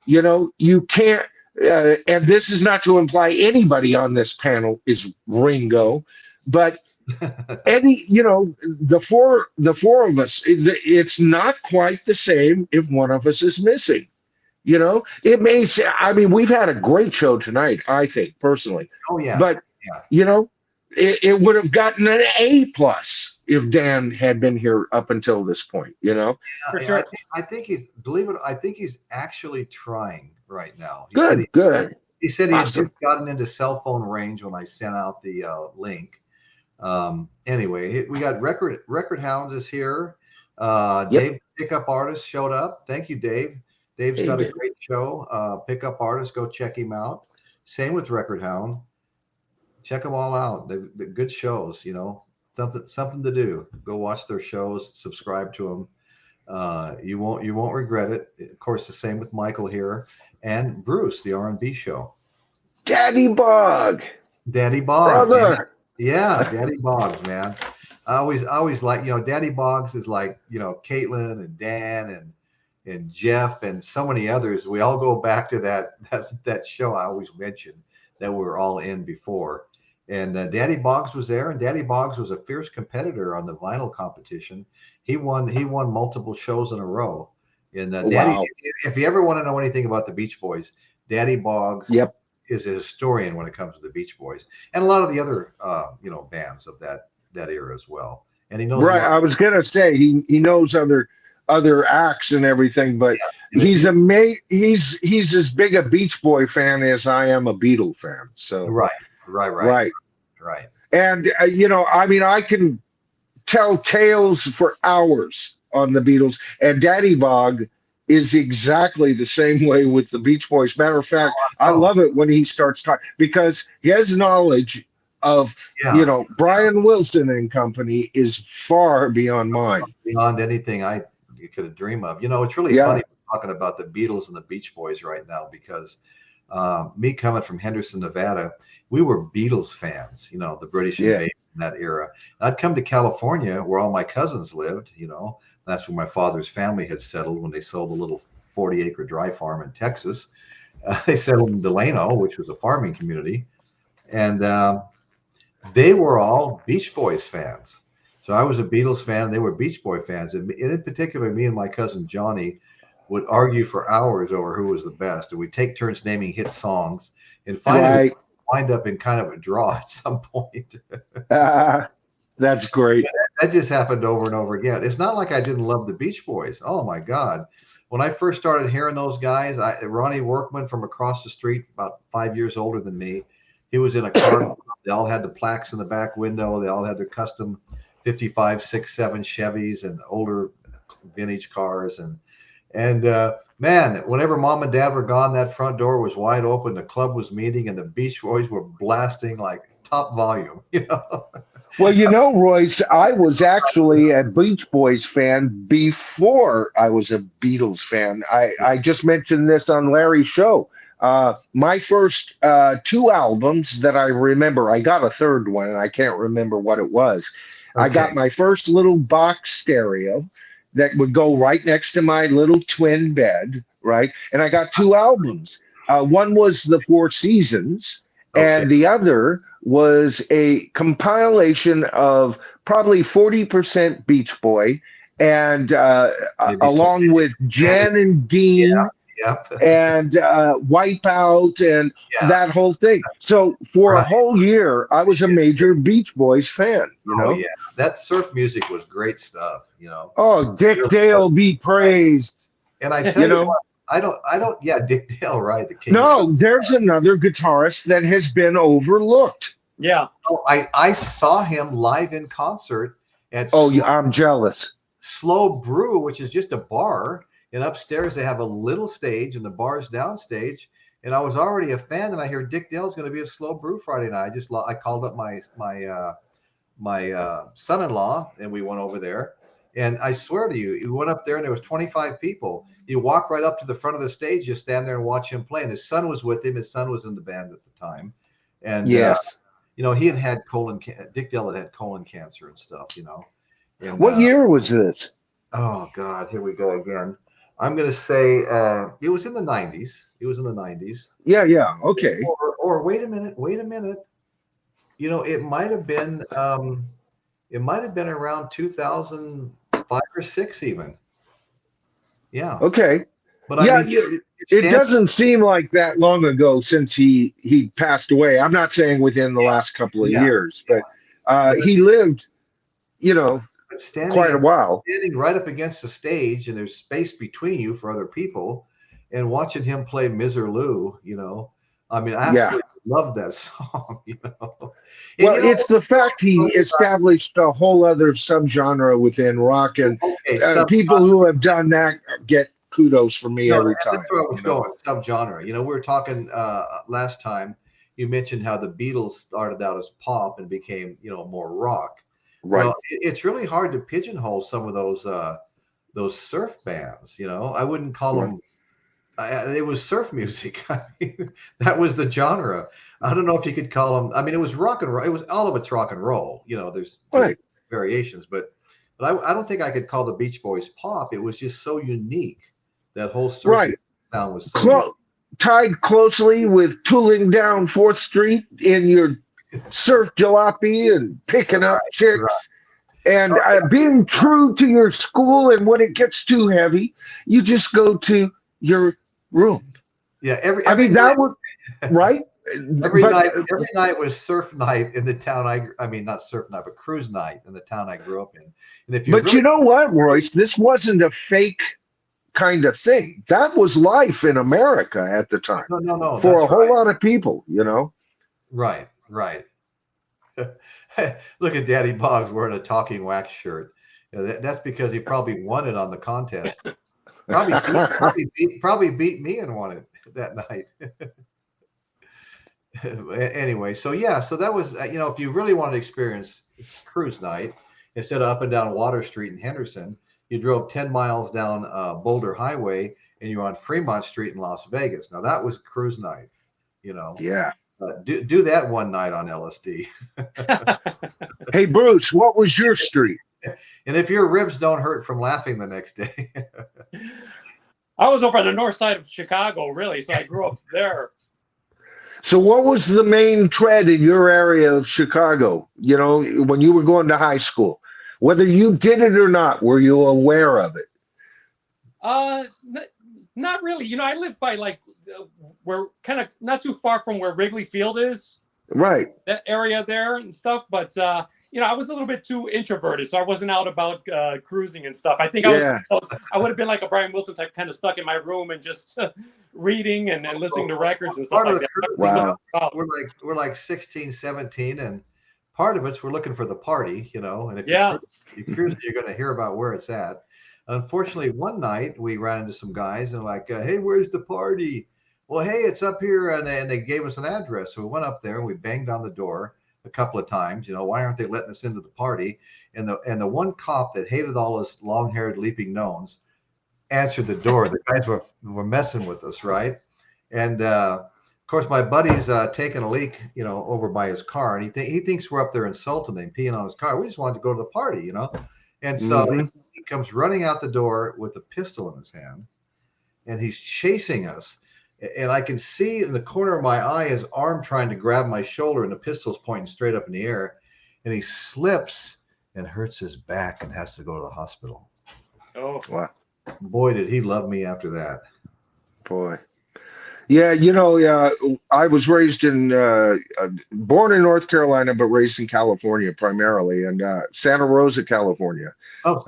you can't. And this is not to imply anybody on this panel is Ringo, but the four of us, it's not quite the same if one of us is missing. It may say, I mean, we've had a great show tonight, I think, personally. Oh yeah. But, Yeah. it would have gotten an A plus if Dan had been here up until this point. For Yeah, sure. I think he's believe it. I think he's actually trying right now. Good, good. He said he had Awesome. just gotten into cell phone range when I sent out the link. Anyway, we got record hounds is here. Yep. Dave, pickup artist, showed up. Thank you, Dave. Dave's Hey, got a Dave. great show. Pickup artist, go check him out. Same with record hound. Check them all out. They're good shows. Something to do. Go watch their shows. Subscribe to them. You won't regret it. Of course, the same with Michael here and Bruce, the R&B show. Daddy Bog, Daddy Boggs. brother. Yeah, Daddy Boggs, man. I always like, Daddy Boggs is like, Caitlin and Dan and Jeff and so many others. We all go back to that show I always mention that we were all in before. And Daddy Boggs was there, and Daddy Boggs was a fierce competitor on the vinyl competition. He won multiple shows in a row. And Daddy, Wow. if you ever want to know anything about the Beach Boys, Daddy Boggs Yep. is a historian when it comes to the Beach Boys and a lot of the other bands of that era as well. And he knows Right. I was gonna say he knows other acts and everything, but Yeah. he's as big a Beach Boy fan as I am a Beatle fan. So Right. right. And I mean, I can tell tales for hours on the Beatles, and Daddy Bog is exactly the same way with the Beach Boys. Matter of fact, I love it when he starts talking because his knowledge of Brian Wilson and company is far beyond mine. Beyond anything you could dream of. It's really funny talking about the Beatles and the Beach Boys right now because me coming from Henderson, Nevada, we were Beatles fans. The British invasion in that era. I'd come to California where all my cousins lived. That's where my father's family had settled when they sold the little 40-acre dry farm in Texas. They settled in Delano, which was a farming community, and they were all Beach Boys fans. So I was a Beatles fan. They were Beach Boy fans. And in particular, me and my cousin Johnny would argue for hours over who was the best. And we'd take turns naming hit songs. And finally, Right. we'd wind up in kind of a draw at some point. That's great. That just happened over and over again. It's not like I didn't love the Beach Boys. Oh, my God. When I first started hearing those guys, Ronnie Workman from across the street, about 5 years older than me, he was in a car. They all had the plaques in the back window. They all had their custom 55, 6, 7 Chevys and older vintage cars. And man, whenever mom and dad were gone, that front door was wide open. The club was meeting, and the Beach Boys were blasting like top volume. You know. Well, you know, Royce, I was actually a Beach Boys fan before I was a Beatles fan. I just mentioned this on Larry's show. My first 2 albums that I remember, I got a third one, and I can't remember what it was. Okay. I got my first little box stereo that would go right next to my little twin bed, right? And I got 2 albums. One was The Four Seasons, and the other was a compilation of probably 40% Beach Boy, and along with Jan and Dean. Yeah. Yep. And Wipeout and that whole thing. So for a whole year, I was a major Beach Boys fan. You know, yeah, that surf music was great stuff. You know. Oh, Dick Dale be praised. And I tell you what, I don't. Yeah, Dick Dale, right? The king. No, there's another guitarist that has been overlooked. Yeah. Oh, I saw him live in concert at. Oh, I'm jealous. Slow Brew, which is just a bar. And upstairs they have a little stage, and the bar's downstage. And I was already a fan, and I hear Dick Dale's going to be a Slow Brew Friday night. I called up my son-in-law, and we went over there. And I swear to you, we went up there, and there was 25 people. You walk right up to the front of the stage, you stand there and watch him play. And his son was with him. His son was in the band at the time, and yes, you know, he had Dick Dale had colon cancer and stuff. You know. And, what year was this? Oh God, here we go again. I'm going to say it was in the 90s. It was in the 90s. Yeah. Okay. Or wait a minute. You know, it might have been around 2005 or 6 even. Yeah. Okay. But yeah, I mean, it doesn't seem like that long ago since he passed away. I'm not saying within the last couple of years, but he lived, you know, quite a while. Standing right up against the stage, and there's space between you for other people, and watching him play Miserlou, you know, I mean, I absolutely loved that song, you know. And, well, it's the fact he established a whole other subgenre within rock, and people who have done that get kudos from me every time. That's where I was going, subgenre. You know, we were talking last time, you mentioned how the Beatles started out as pop and became, you know, more rock. Right. Well, it's really hard to pigeonhole some of those surf bands. You know, I wouldn't call them. It was surf music. I mean, that was the genre. I don't know if you could call them. I mean, it was rock and roll. It was all of it's rock and roll. You know, there's variations, but I don't think I could call the Beach Boys pop. It was just so unique. That whole surf sound was so tied closely with tooling down 4th Street in your surf jalopy and picking up chicks and being true to your school. And when it gets too heavy, you just go to your room. Yeah, every that would right. Every night was surf night in the town. I mean, not surf night, but cruise night in the town I grew up in. And if you know what, Royce, this wasn't a fake kind of thing. That was life in America at the time. No, for a whole lot of people, you know. Right. Look at Daddy Boggs wearing a talking wax shirt. You know, that's because he probably won it on the contest. Probably beat me and won it that night. Anyway, so that was, you know, if you really wanted to experience cruise night, instead of up and down Water Street in Henderson, you drove 10 miles down Boulder Highway, and you're on Fremont Street in Las Vegas. Now that was cruise night, you know. Yeah. Do that one night on LSD. Hey, Bruce, what was your street? And if your ribs don't hurt from laughing the next day. I was over on the north side of Chicago, really, so I grew up there. So what was the main tread in your area of Chicago, you know, when you were going to high school? Whether you did it or not, were you aware of it? Not really. You know, I live by like we're kind of not too far from where Wrigley Field is. Right. That area there and stuff. But you know, I was a little bit too introverted, so I wasn't out about cruising and stuff. I think I would have been like a Brian Wilson type, kind of stuck in my room and just reading and listening to records and stuff like that. Wow. We're like 16, 17, and part of it's we're looking for the party, you know. And if you're cruising, you're going to hear about where it's at. Unfortunately, one night we ran into some guys and like, hey, where's the party? Well, hey, it's up here, and they gave us an address. So we went up there and we banged on the door a couple of times. You know, why aren't they letting us into the party? And the one cop that hated all us long-haired leaping gnomes answered the door. The guys were messing with us, right? And of course, my buddy's taking a leak, you know, over by his car, and he thinks we're up there insulting him, peeing on his car. We just wanted to go to the party, you know. And so he comes running out the door with a pistol in his hand, and he's chasing us. And I can see in the corner of my eye his arm trying to grab my shoulder, and the pistol's pointing straight up in the air. And he slips and hurts his back and has to go to the hospital. Oh, wow. Boy, did he love me after that. Boy. Yeah, you know, I was raised born in North Carolina, but raised in California primarily, and Santa Rosa, California. Oh,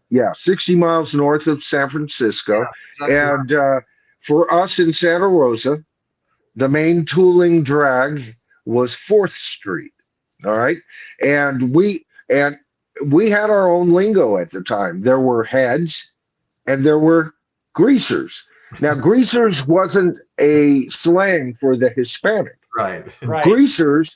yeah, 60 miles north of San Francisco. Yeah, exactly. And for us in Santa Rosa, the main tooling drag was 4th Street. All right, and we had our own lingo at the time. There were heads, and there were greasers. Now, greasers wasn't a slang for the Hispanic. Right. Greasers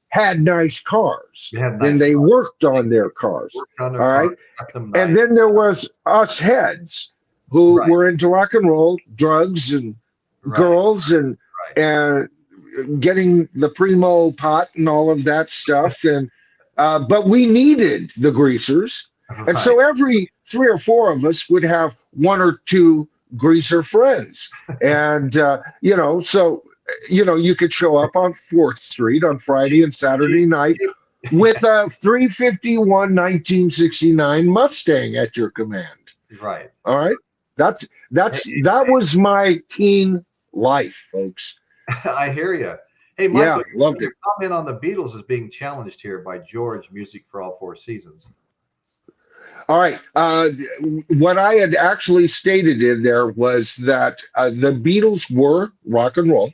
had nice cars, and they worked on their cars. All right. And then there was us heads who were into rock and roll, drugs, and girls, and getting the primo pot and all of that stuff. And but we needed the greasers. And so every 3 or 4 of us would have 1 or 2 greaser friends. And, you know, so, you know, you could show up on 4th Street on Friday and Saturday night with a 351 1969 Mustang at your command. Right. All right. That was my teen life, folks. I hear you. Hey, Michael, loved it. Comment on the Beatles is being challenged here by George, Music for All 4 Seasons. All right. What I had actually stated in there was that the Beatles were rock and roll,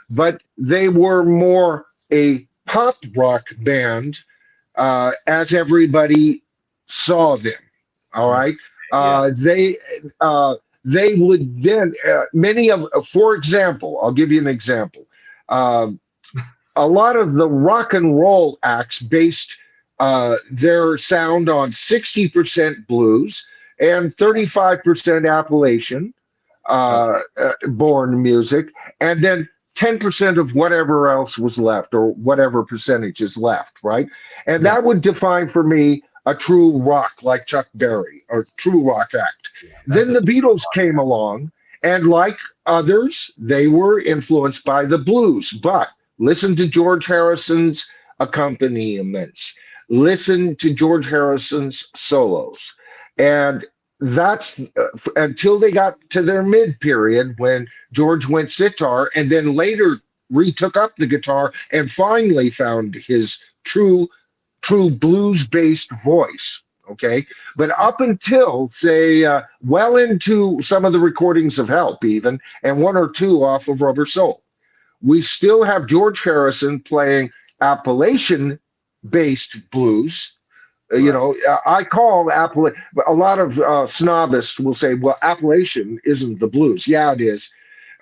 but they were more a pop rock band as everybody saw them. All right. They would then, for example, I'll give you an example. A lot of the rock and roll acts based their sound on 60% blues and 35% Appalachian born music, and then 10% of whatever else was left, or whatever percentage is left, right? And that would define for me a true rock like Chuck Berry, or true rock act. Then the Beatles came along, and like others, they were influenced by the blues. But listen to George Harrison's accompaniments. Listen to George Harrison's solos. And that's until they got to their mid period when George went sitar and then later retook up the guitar and finally found his true blues-based voice. Okay. But up until, say, well into some of the recordings of Help even, and 1 or 2 off of Rubber Soul, we still have George Harrison playing Appalachian based blues. You know, I call Appalachian, a lot of snobbists will say, well, Appalachian isn't the blues. Yeah, it is.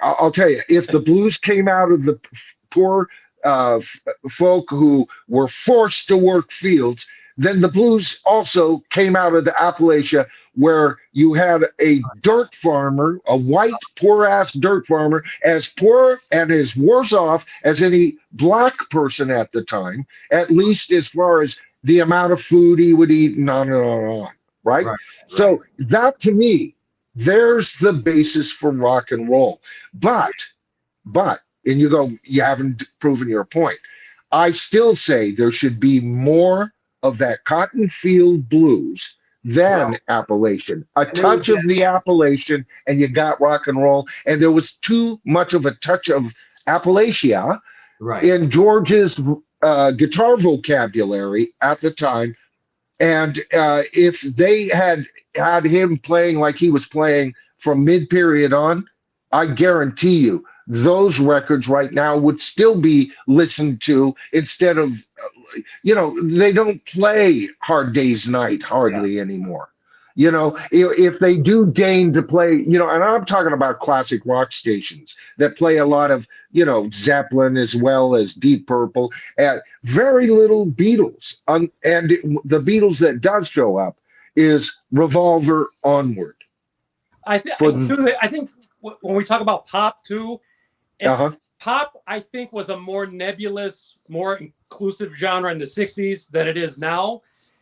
I'll tell you, if the blues came out of the poor folk who were forced to work fields, then the blues also came out of the Appalachia, where you had a dirt farmer, a white poor-ass dirt farmer, as poor and as worse off as any black person at the time, at least as far as the amount of food he would eat, and on and on and on, right? So that, to me, there's the basis for rock and roll. But, and you go, you haven't proven your point. I still say there should be more of that cotton field blues, then Well, Appalachian. A and they would touch of the Appalachian, and you got rock and roll. And there was too much of a touch of Appalachia right. in George's guitar vocabulary at the time. And if they had him playing like he was playing from mid-period on, I guarantee you those records right now would still be listened to instead of, they don't play Hard Day's Night Yeah. hardly anymore. If they do deign to play, and I'm talking about classic rock stations that play a lot of, Zeppelin as well as Deep Purple, and very little Beatles. And the Beatles that does show up is Revolver onward. I think when we talk about pop too, pop I think was a more nebulous, more inclusive genre in the 60s than it is now.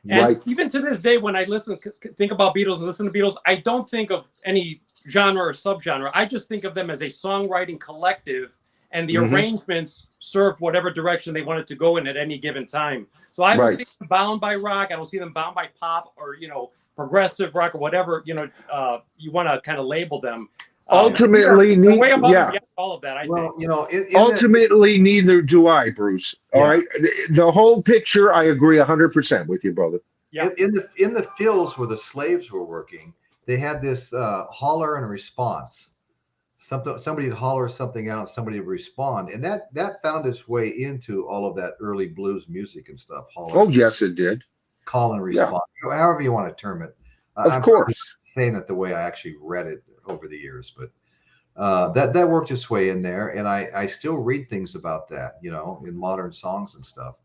And even to this day, when I think about Beatles and listen to Beatles, I don't think of any genre or subgenre. I just think of them as a songwriting collective, and the arrangements served whatever direction they wanted to go in at any given time. So I don't see them bound by rock. I don't see them bound by pop or, progressive rock or whatever, you want to kind of label them. Ultimately, way above all of that, I think. Ultimately, neither do I, Bruce. All right, the whole picture, I agree 100% with you, brother. Yeah. In the fields where the slaves were working, they had this holler and response. Somebody would holler something out, somebody would respond, and that found its way into all of that early blues music and stuff. Holler, oh yes, it did. Call and respond, however you want to term it. Of course, saying it the way I actually read it over the years, but that worked its way in there, and I still read things about that, in modern songs and stuff.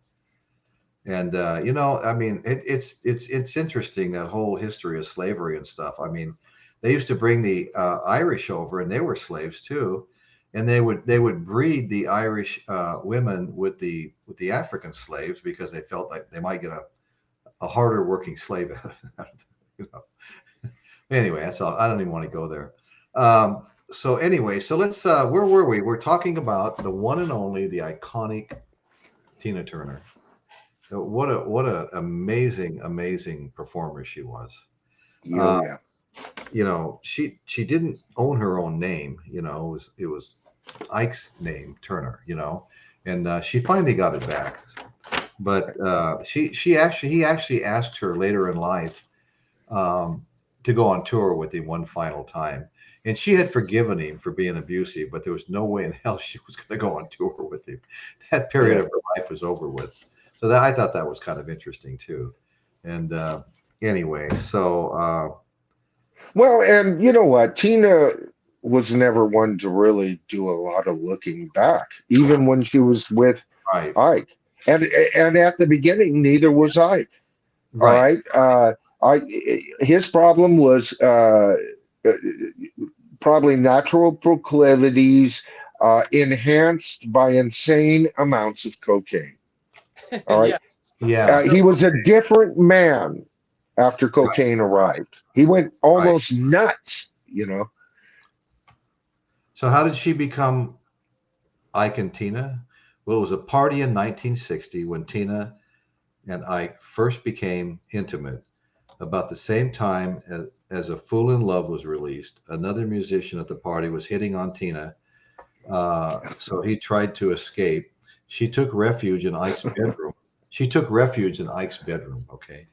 And I mean, it's interesting, that whole history of slavery and stuff. I mean, they used to bring the Irish over, and they were slaves too, and they would breed the Irish women with the African slaves because they felt like they might get a harder working slave out of that. Anyway, that's all. I don't even want to go there. So anyway, so let's where were we? We're talking about the one and only, the iconic Tina Turner. So what a amazing performer she was. She didn't own her own name, it was Ike's name, Turner, and she finally got it back. But he actually asked her later in life to go on tour with him one final time. And she had forgiven him for being abusive, but there was no way in hell she was going to go on tour with him. That period of her life was over with. So I thought that was kind of interesting too. And anyway, so. Well, and you know what? Tina was never one to really do a lot of looking back, even when she was with Ike. And at the beginning, neither was Ike. Right. All right. His problem was probably natural proclivities enhanced by insane amounts of cocaine. All right. He was a different man after cocaine arrived. He went almost nuts, So how did she become Ike and Tina? Well, it was a party in 1960 when Tina and Ike first became intimate. About the same time as A Fool in Love was released, another musician at the party was hitting on Tina. So he tried to escape. She took refuge in Ike's bedroom. Okay.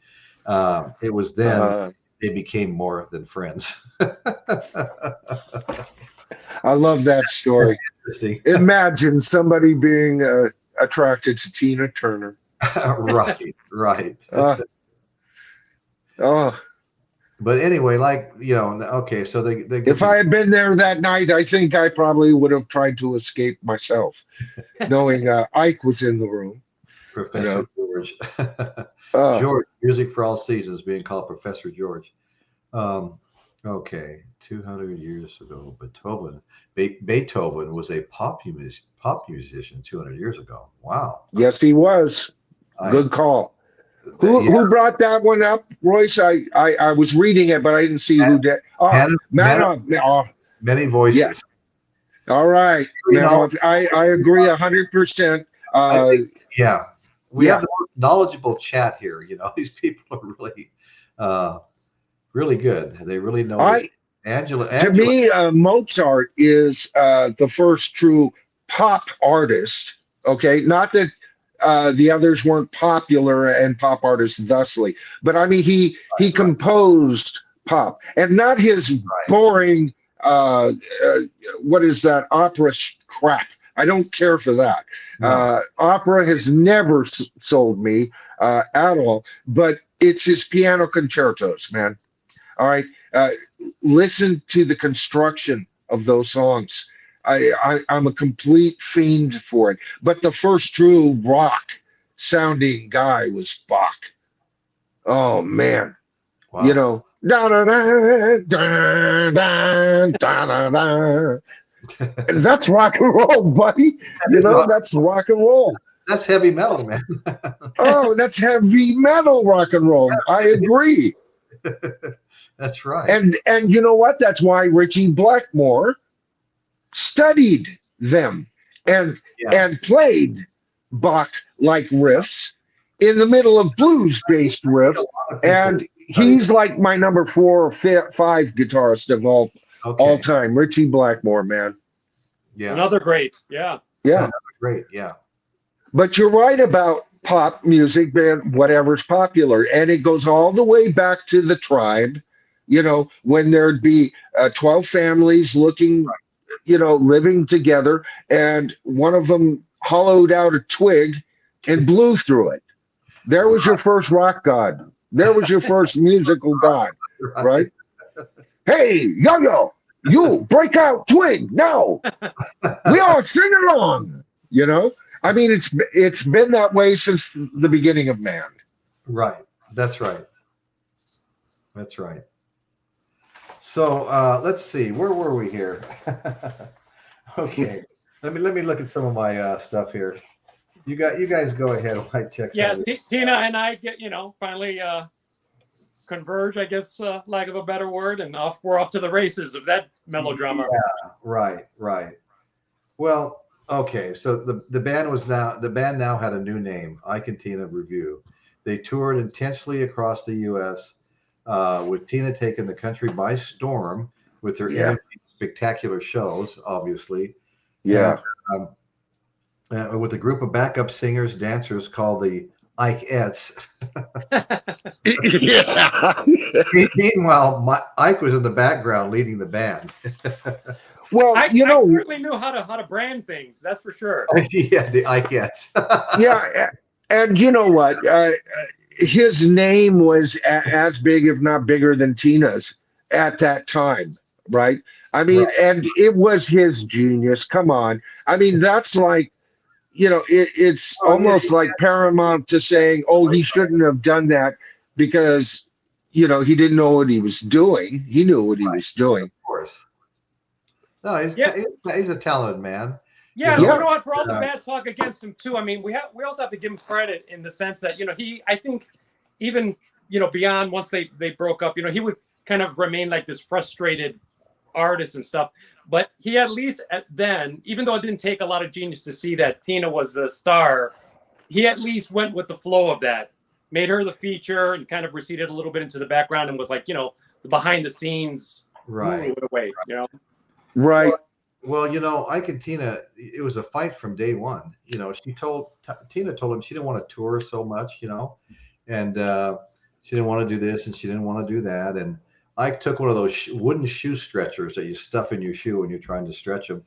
It was then they became more than friends. I love that story. Imagine somebody being attracted to Tina Turner. Right. Oh. But anyway, okay, so they if I had been there that night, I think I probably would have tried to escape myself, knowing Ike was in the room. Professor George. George, music for all seasons, being called Professor George. Okay, 200 years ago, Beethoven was a pop musician 200 years ago. Wow. Yes, he was. Good call. Who brought that one up, Royce? I was reading it, but I didn't see who did. Many voices. Yeah. All right. Now, I agree 100%. we Yeah. have the most knowledgeable chat here. You know, these people are really, really good. They really know this. To Angela, me, Mozart is the first true pop artist. Okay, not that the others weren't popular and pop artists thusly, but I mean he right, composed pop and not his right. boring uh, uh, what is that opera crap. I don't care for that. No, Opera has never sold me at all, but it's his piano concertos, man. All right. Listen to the construction of those songs. I'm a complete fiend for it. But the first true rock sounding guy was Bach. Oh man, you wow. know, da da da da da da da da. That's rock and roll, buddy. That You is know, rock. that's rock and roll. That's heavy metal, man. Oh, that's heavy metal rock and roll. I agree. That's right. And you know what? That's why Richie Blackmore studied them and Yeah. and played Bach like riffs in the middle of blues based riff. A lot of people And study he's like my number 4 or 5 guitarist of all okay. time. Richie Blackmore, man. Yeah. Another great. Yeah. Yeah. Great. Yeah. But you're right about pop music, man, whatever's popular. And it goes all the way back to the tribe, you know, when there'd be 12 families looking, you know, living together, and one of them hollowed out a twig and blew through it. There was your first rock god. There was your first musical god, right? Hey, yo-yo, you break out twig now. We all sing along, you know? I mean, it's been that way since the beginning of man. Right. That's right. That's right. So let's see. Where were we here? Okay. Let me look at some of my stuff here. You guys go ahead while I check. Yeah, Tina and I get, finally converge, I guess, lack of a better word, and we're off to the races of that melodrama. Yeah, right. Well, okay. So the band now had a new name, Ike and Tina Review. They toured intensely across the U.S. With Tina taking the country by storm with her spectacular shows, obviously. Yeah. And with a group of backup singers, dancers called the Ikeettes. Yeah. Meanwhile, Ike was in the background leading the band. Well, I certainly knew how to brand things. That's for sure. Yeah, the Ikeettes. Yeah, and you know what? His name was as big, if not bigger, than Tina's at that time, right? I mean, Right. and it was his genius. Come on. I mean, that's like, it's almost like paramount to saying, oh, he shouldn't have done that because, he didn't know what he was doing. He knew what he was doing. Of course. No, he's a talented man. Yeah, You you know, know what? For all the bad talk against him too, I mean, we also have to give him credit in the sense that I think even beyond once they broke up, he would kind of remain like this frustrated artist and stuff. But he at least then, even though it didn't take a lot of genius to see that Tina was the star, he at least went with the flow of that, made her the feature, and kind of receded a little bit into the background and was like the behind the scenes right. away, Right. Well, Ike and Tina, it was a fight from day one. Tina told him she didn't want to tour so much, and she didn't want to do this and she didn't want to do that. And Ike took one of those wooden shoe stretchers that you stuff in your shoe when you're trying to stretch them,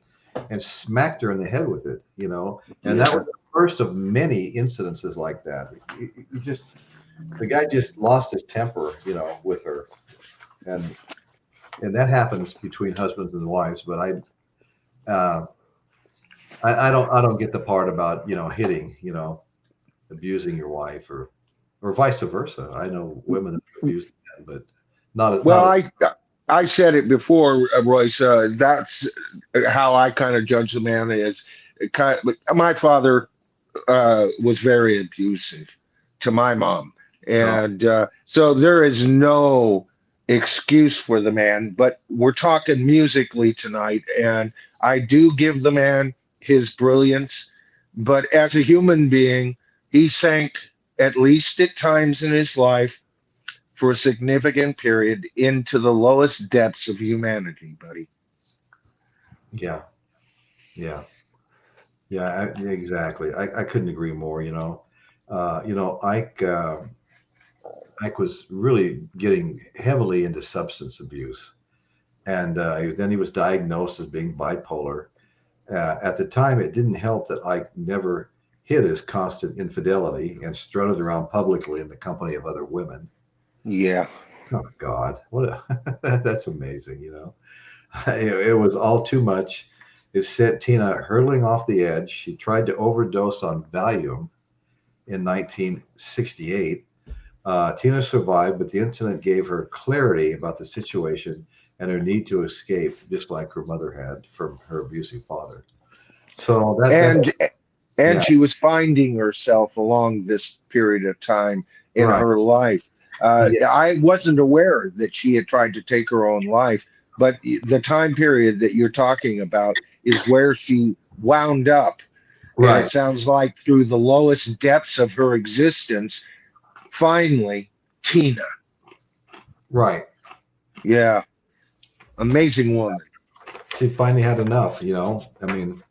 and smacked her in the head with it, And that was the first of many incidences like that. The guy just lost his temper, with her, and that happens between husbands and wives. But I don't get the part about hitting, abusing your wife or vice versa. I know women that abuse men, but I said it before, Royce. That's how I kind of judge the man. My father was very abusive to my mom, and so there is no excuse for the man. But we're talking musically tonight, and I do give the man his brilliance, but as a human being, he sank, at least at times in his life, for a significant period into the lowest depths of humanity, buddy. Yeah, yeah, yeah, exactly. I couldn't agree more. Ike was really getting heavily into substance abuse, and then he was diagnosed as being bipolar. At the time, it didn't help that Ike never hid his constant infidelity and strutted around publicly in the company of other women. Yeah. Oh God, that's amazing. It was all too much. It sent Tina hurtling off the edge. She tried to overdose on Valium in 1968. Tina survived, but the incident gave her clarity about the situation and her need to escape, just like her mother had from her abusive father. So and yeah. she was finding herself along this period of time in Right. her life. I wasn't aware that she had tried to take her own life, but the time period that you're talking about is where she wound up. And Right. it sounds like through the lowest depths of her existence, finally, Tina. Right. Yeah. Amazing woman. She finally had enough. I mean,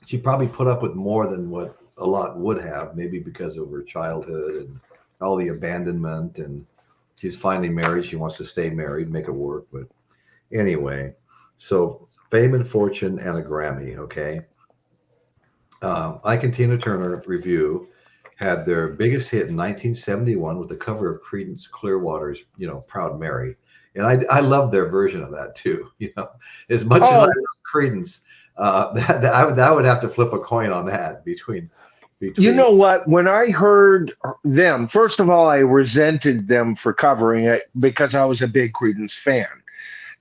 she probably put up with more than what a lot would have, maybe because of her childhood and all the abandonment. And she's finally married. She wants to stay married, make it work. But anyway, so fame and fortune and a Grammy. Okay. Ike and Tina Turner Review had their biggest hit in 1971 with the cover of Creedence Clearwater's, Proud Mary. And I love their version of that too. As much as I love Creedence, that would have to flip a coin on that between. You know what? When I heard them, first of all, I resented them for covering it because I was a big Creedence fan.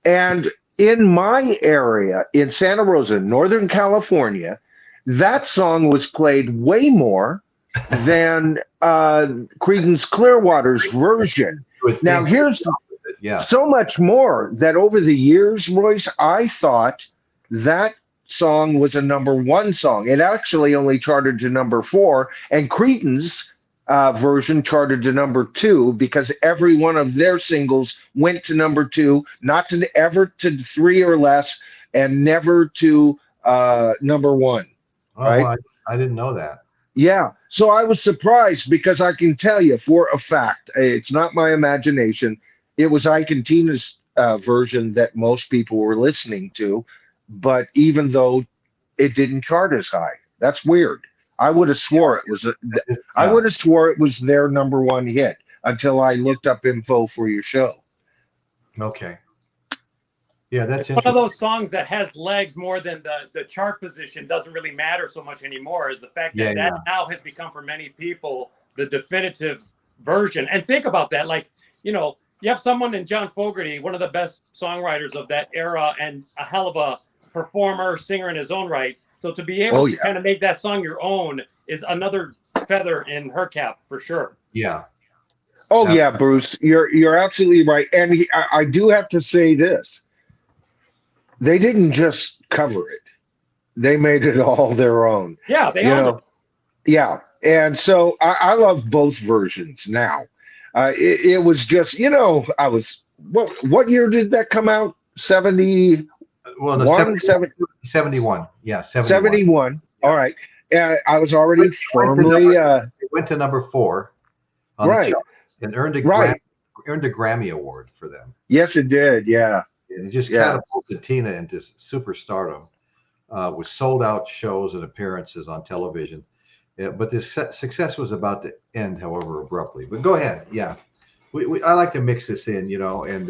And in my area, in Santa Rosa, Northern California, that song was played way more than Creedence Clearwater's version. Now, here's so much more that over the years, Royce, I thought that song was a #1 song. It actually only charted to #4, and Creedence version charted to #2 because every one of their singles went to #2, not to ever to 3 or less, and never to #1. Oh, right? well, I didn't know that. Yeah. So I was surprised because I can tell you for a fact, it's not my imagination. It was Ike and Tina's version that most people were listening to. But even though it didn't chart as high, that's weird. I would have swore it was. I would have swore it was their #1 hit until I looked up info for your show. Okay. Yeah, that's one of those songs that has legs more than the chart position doesn't really matter so much anymore. Is the fact that now has become for many people the definitive version. And think about that, like you have someone in John Fogerty, one of the best songwriters of that era, and a hell of a performer, singer in his own right. So to be able to kind of make that song your own is another feather in her cap for sure. Yeah. Oh yeah, Bruce, you're absolutely right. And I do have to say this. They didn't just cover it. They made it all their own. Yeah, they owned it. Yeah. And so I love both versions now. It was just, I was, what year did that come out? 70? Well, no, 71. Yeah, 71. All right. I was already firmly. It went to #4. Right. And earned a Grammy Award for them. Yes, it did. Yeah. And it just catapulted Tina into superstardom with sold-out shows and appearances on television. But this success was about to end, however, abruptly. But go ahead. Yeah. I like to mix this in, and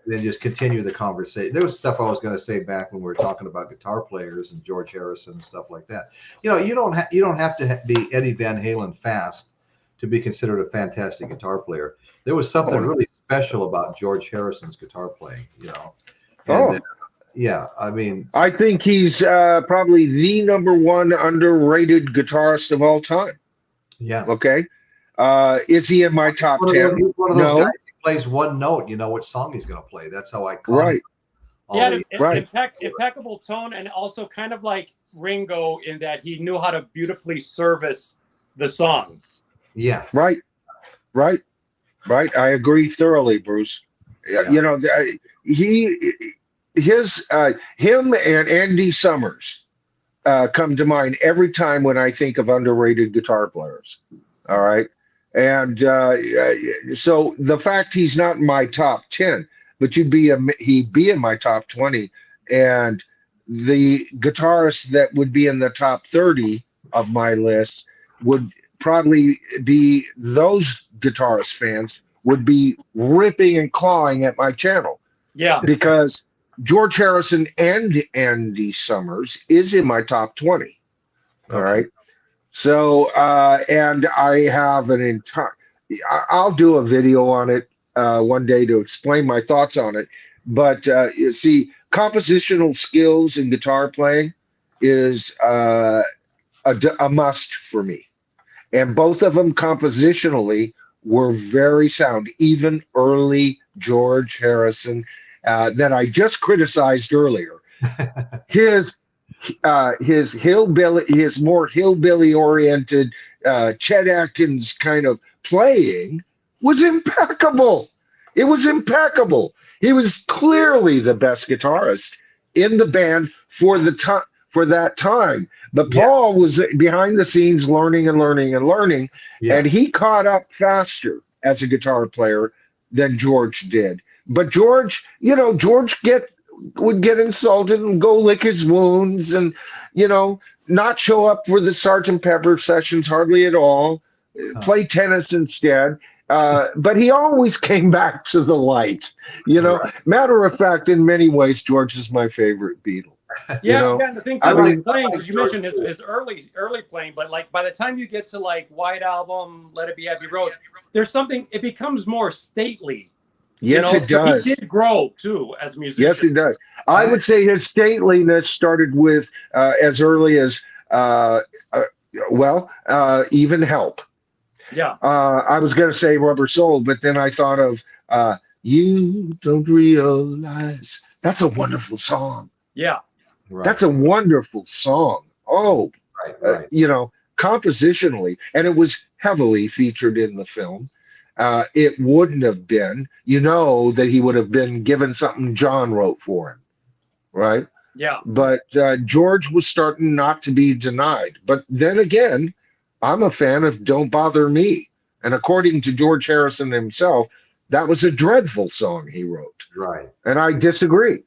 then just continue the conversation. There was stuff I was going to say back when we were talking about guitar players and George Harrison and stuff like that. You don't have to be Eddie Van Halen fast to be considered a fantastic guitar player. There was something really special about George Harrison's guitar playing, And, I mean, I think he's probably the #1 underrated guitarist of all time. Yeah. Okay. Is he in my top 10? One of those guys who plays one note, you know what song he's going to play. That's how I call it. Impeccable tone, and also kind of like Ringo in that he knew how to beautifully service the song. Yeah. Right. I agree thoroughly, Bruce. Yeah. You know, him and Andy Summers come to mind every time when I think of underrated guitar players. All right. And so the fact he's not in my top 10, but he'd be in my top 20. And the guitarist that would be in the top 30 of my list would probably be those guitarist fans would be ripping and clawing at my channel. Yeah. Because George Harrison and Andy Summers is in my top 20. All right. So, and I have I'll do a video on it one day to explain my thoughts on it. But you see, compositional skills in guitar playing is a must for me. And both of them compositionally were very sound, even early George Harrison that I just criticized earlier. His more hillbilly oriented Chet Atkins kind of playing was impeccable. It was impeccable. He was clearly the best guitarist in the band for that time. But Paul was behind the scenes learning and learning and learning, and he caught up faster as a guitar player than George did. But George, George would get insulted and go lick his wounds and, not show up for the Sgt. Pepper sessions hardly at all, play tennis instead. But he always came back to the light. Matter of fact, in many ways, George is my favorite Beatle. Yeah, the thing too about his playing, because you mentioned his early playing, but like by the time you get to like White Album, Let It Be Abbey Road, there's something, it becomes more stately. Yes, it does. He did grow too as a musician. Yes, it does. I would say his stateliness started with as early as Even Help. Yeah. I was going to say Rubber Soul, but then I thought of You Don't Realize. That's a wonderful song. Yeah. Right. That's a wonderful song. Oh, right. Compositionally, and it was heavily featured in the film. It wouldn't have been, that he would have been given something John wrote for him, right? Yeah. But George was starting not to be denied. But then again, I'm a fan of Don't Bother Me. And according to George Harrison himself, that was a dreadful song he wrote. Right. And I disagree.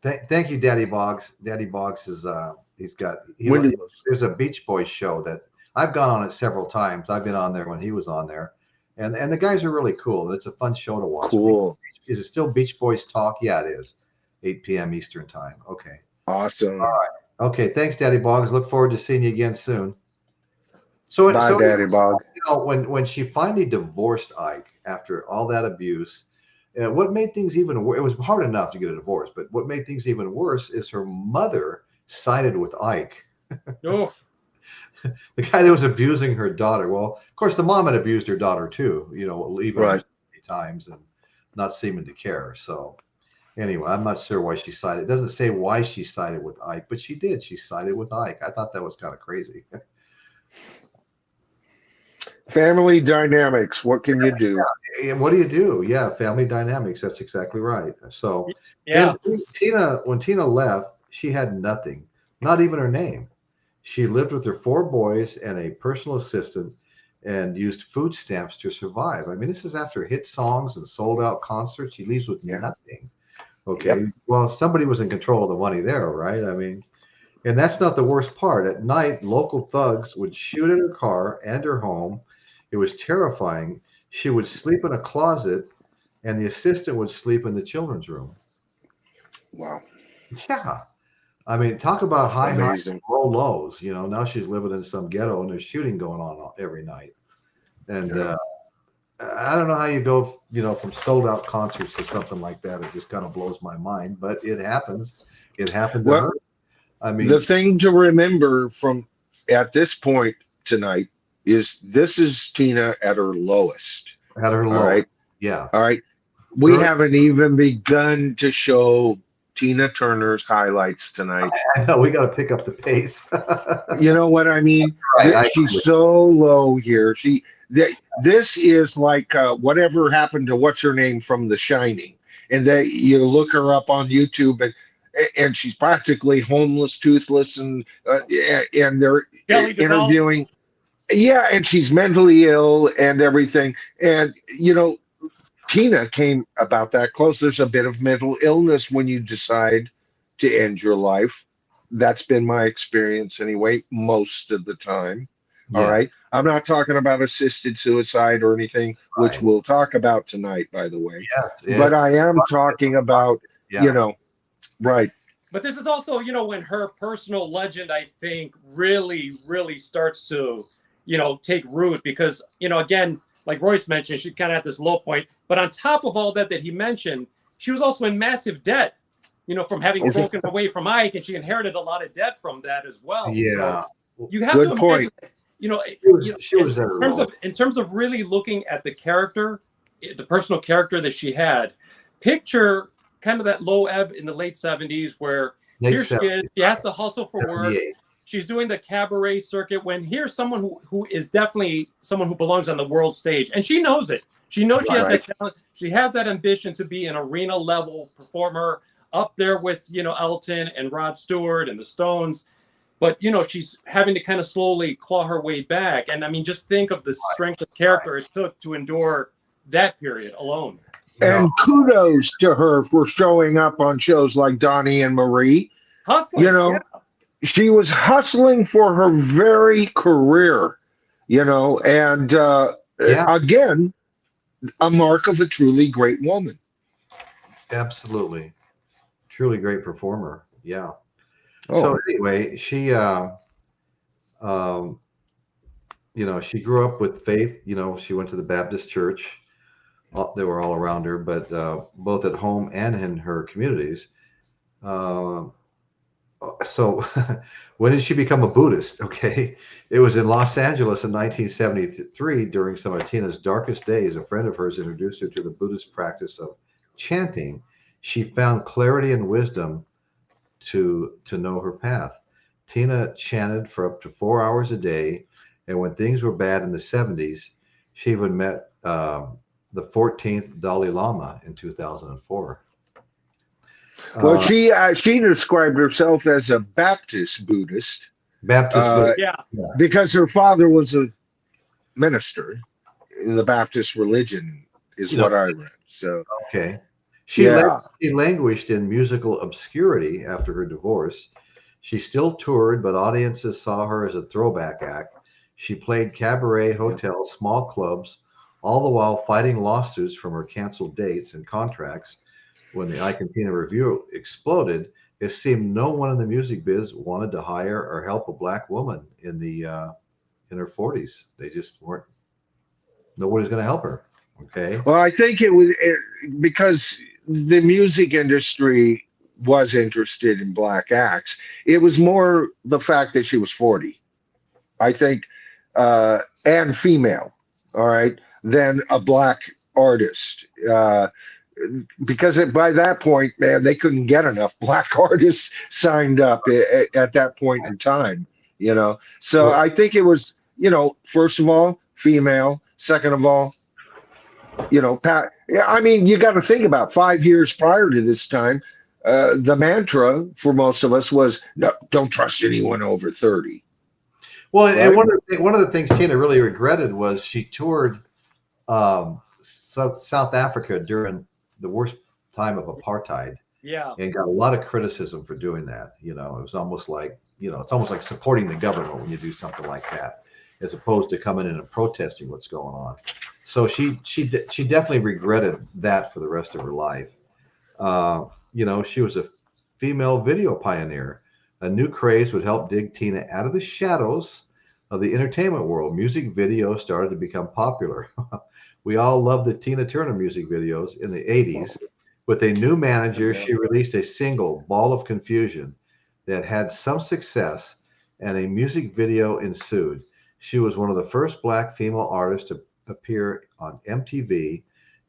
Thank you, Daddy Boggs. Daddy Boggs is there's a Beach Boys show that I've gone on it several times. I've been on there when he was on there, and the guys are really cool. It's a fun show to watch. Cool. Is it still Beach Boys Talk? Yeah, it is. 8 p.m. Eastern time. Okay. Awesome. All right. Okay. Thanks, Daddy Boggs. Look forward to seeing you again soon. Bye, Daddy Boggs. When she finally divorced Ike after all that abuse, what made things even worse? It was hard enough to get a divorce, but what made things even worse is her mother sided with Ike. Oof. The guy that was abusing her daughter. Well, of course, the mom had abused her daughter too. Leaving her many times and not seeming to care. So, anyway, I'm not sure why she sided. It doesn't say why she sided with Ike, but she did. She sided with Ike. I thought that was kind of crazy. Family dynamics. What can you do? Yeah, what do you do? Yeah, family dynamics. That's exactly right. So, yeah. When Tina left, she had nothing, not even her name. She lived with her 4 boys and a personal assistant and used food stamps to survive. I mean, this is after hit songs and sold out concerts. She leaves with nothing. Okay. Yep. Well, somebody was in control of the money there, right? I mean, and that's not the worst part. At night, local thugs would shoot at her car and her home. It was terrifying. She would sleep in a closet and the assistant would sleep in the children's room. Wow. Yeah. I mean, talk about high highs and low lows. Now she's living in some ghetto and there's shooting going on every night. And I don't know how you go, from sold out concerts to something like that. It just kind of blows my mind, but it happens. It happened to her. I mean, the thing to remember from at this point tonight is this is Tina at her lowest. At her lowest. All right. Yeah. All right. We haven't even begun to show Tina Turner's highlights tonight. I know we got to pick up the pace. You know what I mean? Right, I She's so low here. This is like whatever happened to what's her name from The Shining, and you look her up on YouTube, and she's practically homeless, toothless, and they're Kelly Duvall. interviewing. Yeah, and she's mentally ill and everything, and Tina came about that close. There's a bit of mental illness when you decide to end your life. That's been my experience anyway, most of the time. All Yeah. right. I'm not talking about assisted suicide or anything, which Right. we'll talk about tonight, by the way. Yes, But I am talking about, yeah. right. But this is also, when her personal legend, I think, really, really starts to, take root because, again, like Royce mentioned, she kind of at this low point. But on top of all that he mentioned, she was also in massive debt, from having broken away from Ike, and she inherited a lot of debt from that as well. Yeah. So you have Good to point. imagine, She was in terms of really looking at the character, the personal character that she had, picture kind of that low ebb in the late 70s where here she is, she has to hustle for work. She's doing the cabaret circuit when here's someone who is definitely someone who belongs on the world stage. And she knows it. She knows she has that talent. She has that ambition to be an arena level performer up there with, Elton and Rod Stewart and the Stones. But, she's having to kind of slowly claw her way back. And I mean, just think of the strength of character it took to endure that period alone. And kudos to her for showing up on shows like Donnie and Marie. Hustling. She was hustling for her very career, and again, a mark of a truly great woman. Absolutely. Truly great performer. Yeah. Oh. So anyway, she she grew up with faith. She went to the Baptist church. They were all around her, but both at home and in her communities. So when did she become a Buddhist? Okay. It was in Los Angeles in 1973 during some of Tina's darkest days. A friend of hers introduced her to the Buddhist practice of chanting. She found clarity and wisdom to know her path. Tina chanted for up to 4 hours a day. And when things were bad in the 70s, she even met the 14th Dalai Lama in 2004. Well, she described herself as a Baptist Buddhist. Because her father was a minister in the Baptist religion, is what I read. So okay, she languished in musical obscurity after her divorce. She still toured, but audiences saw her as a throwback act. She played cabaret, hotels, small clubs, all the while fighting lawsuits from her canceled dates and contracts. When the Ike and Tina review exploded, it seemed no one in the music biz wanted to hire or help a black woman in her 40s. They just weren't. Nobody's going to help her. Okay. Well, I think it was because the music industry was interested in black acts. It was more the fact that she was 40, I think, and female. All right, than a black artist. Because by that point, man, they couldn't get enough black artists signed up at that point in time, So I think it was, first of all, female. Second of all, I mean, you got to think about 5 years prior to this time. The mantra for most of us was, no, don't trust anyone over 30. Well, right? And one of the things Tina really regretted was she toured South Africa during the worst time of apartheid. Yeah. And got a lot of criticism for doing that. It was almost like, it's almost like supporting the government when you do something like that, as opposed to coming in and protesting what's going on. So she definitely regretted that for the rest of her life. She was a female video pioneer. A new craze would help dig Tina out of the shadows of the entertainment world. Music videos started to become popular. We all loved the Tina Turner music videos in the 80s. With a new manager, she released a single, Ball of Confusion, that had some success, and a music video ensued. She was one of the first black female artists to appear on MTV.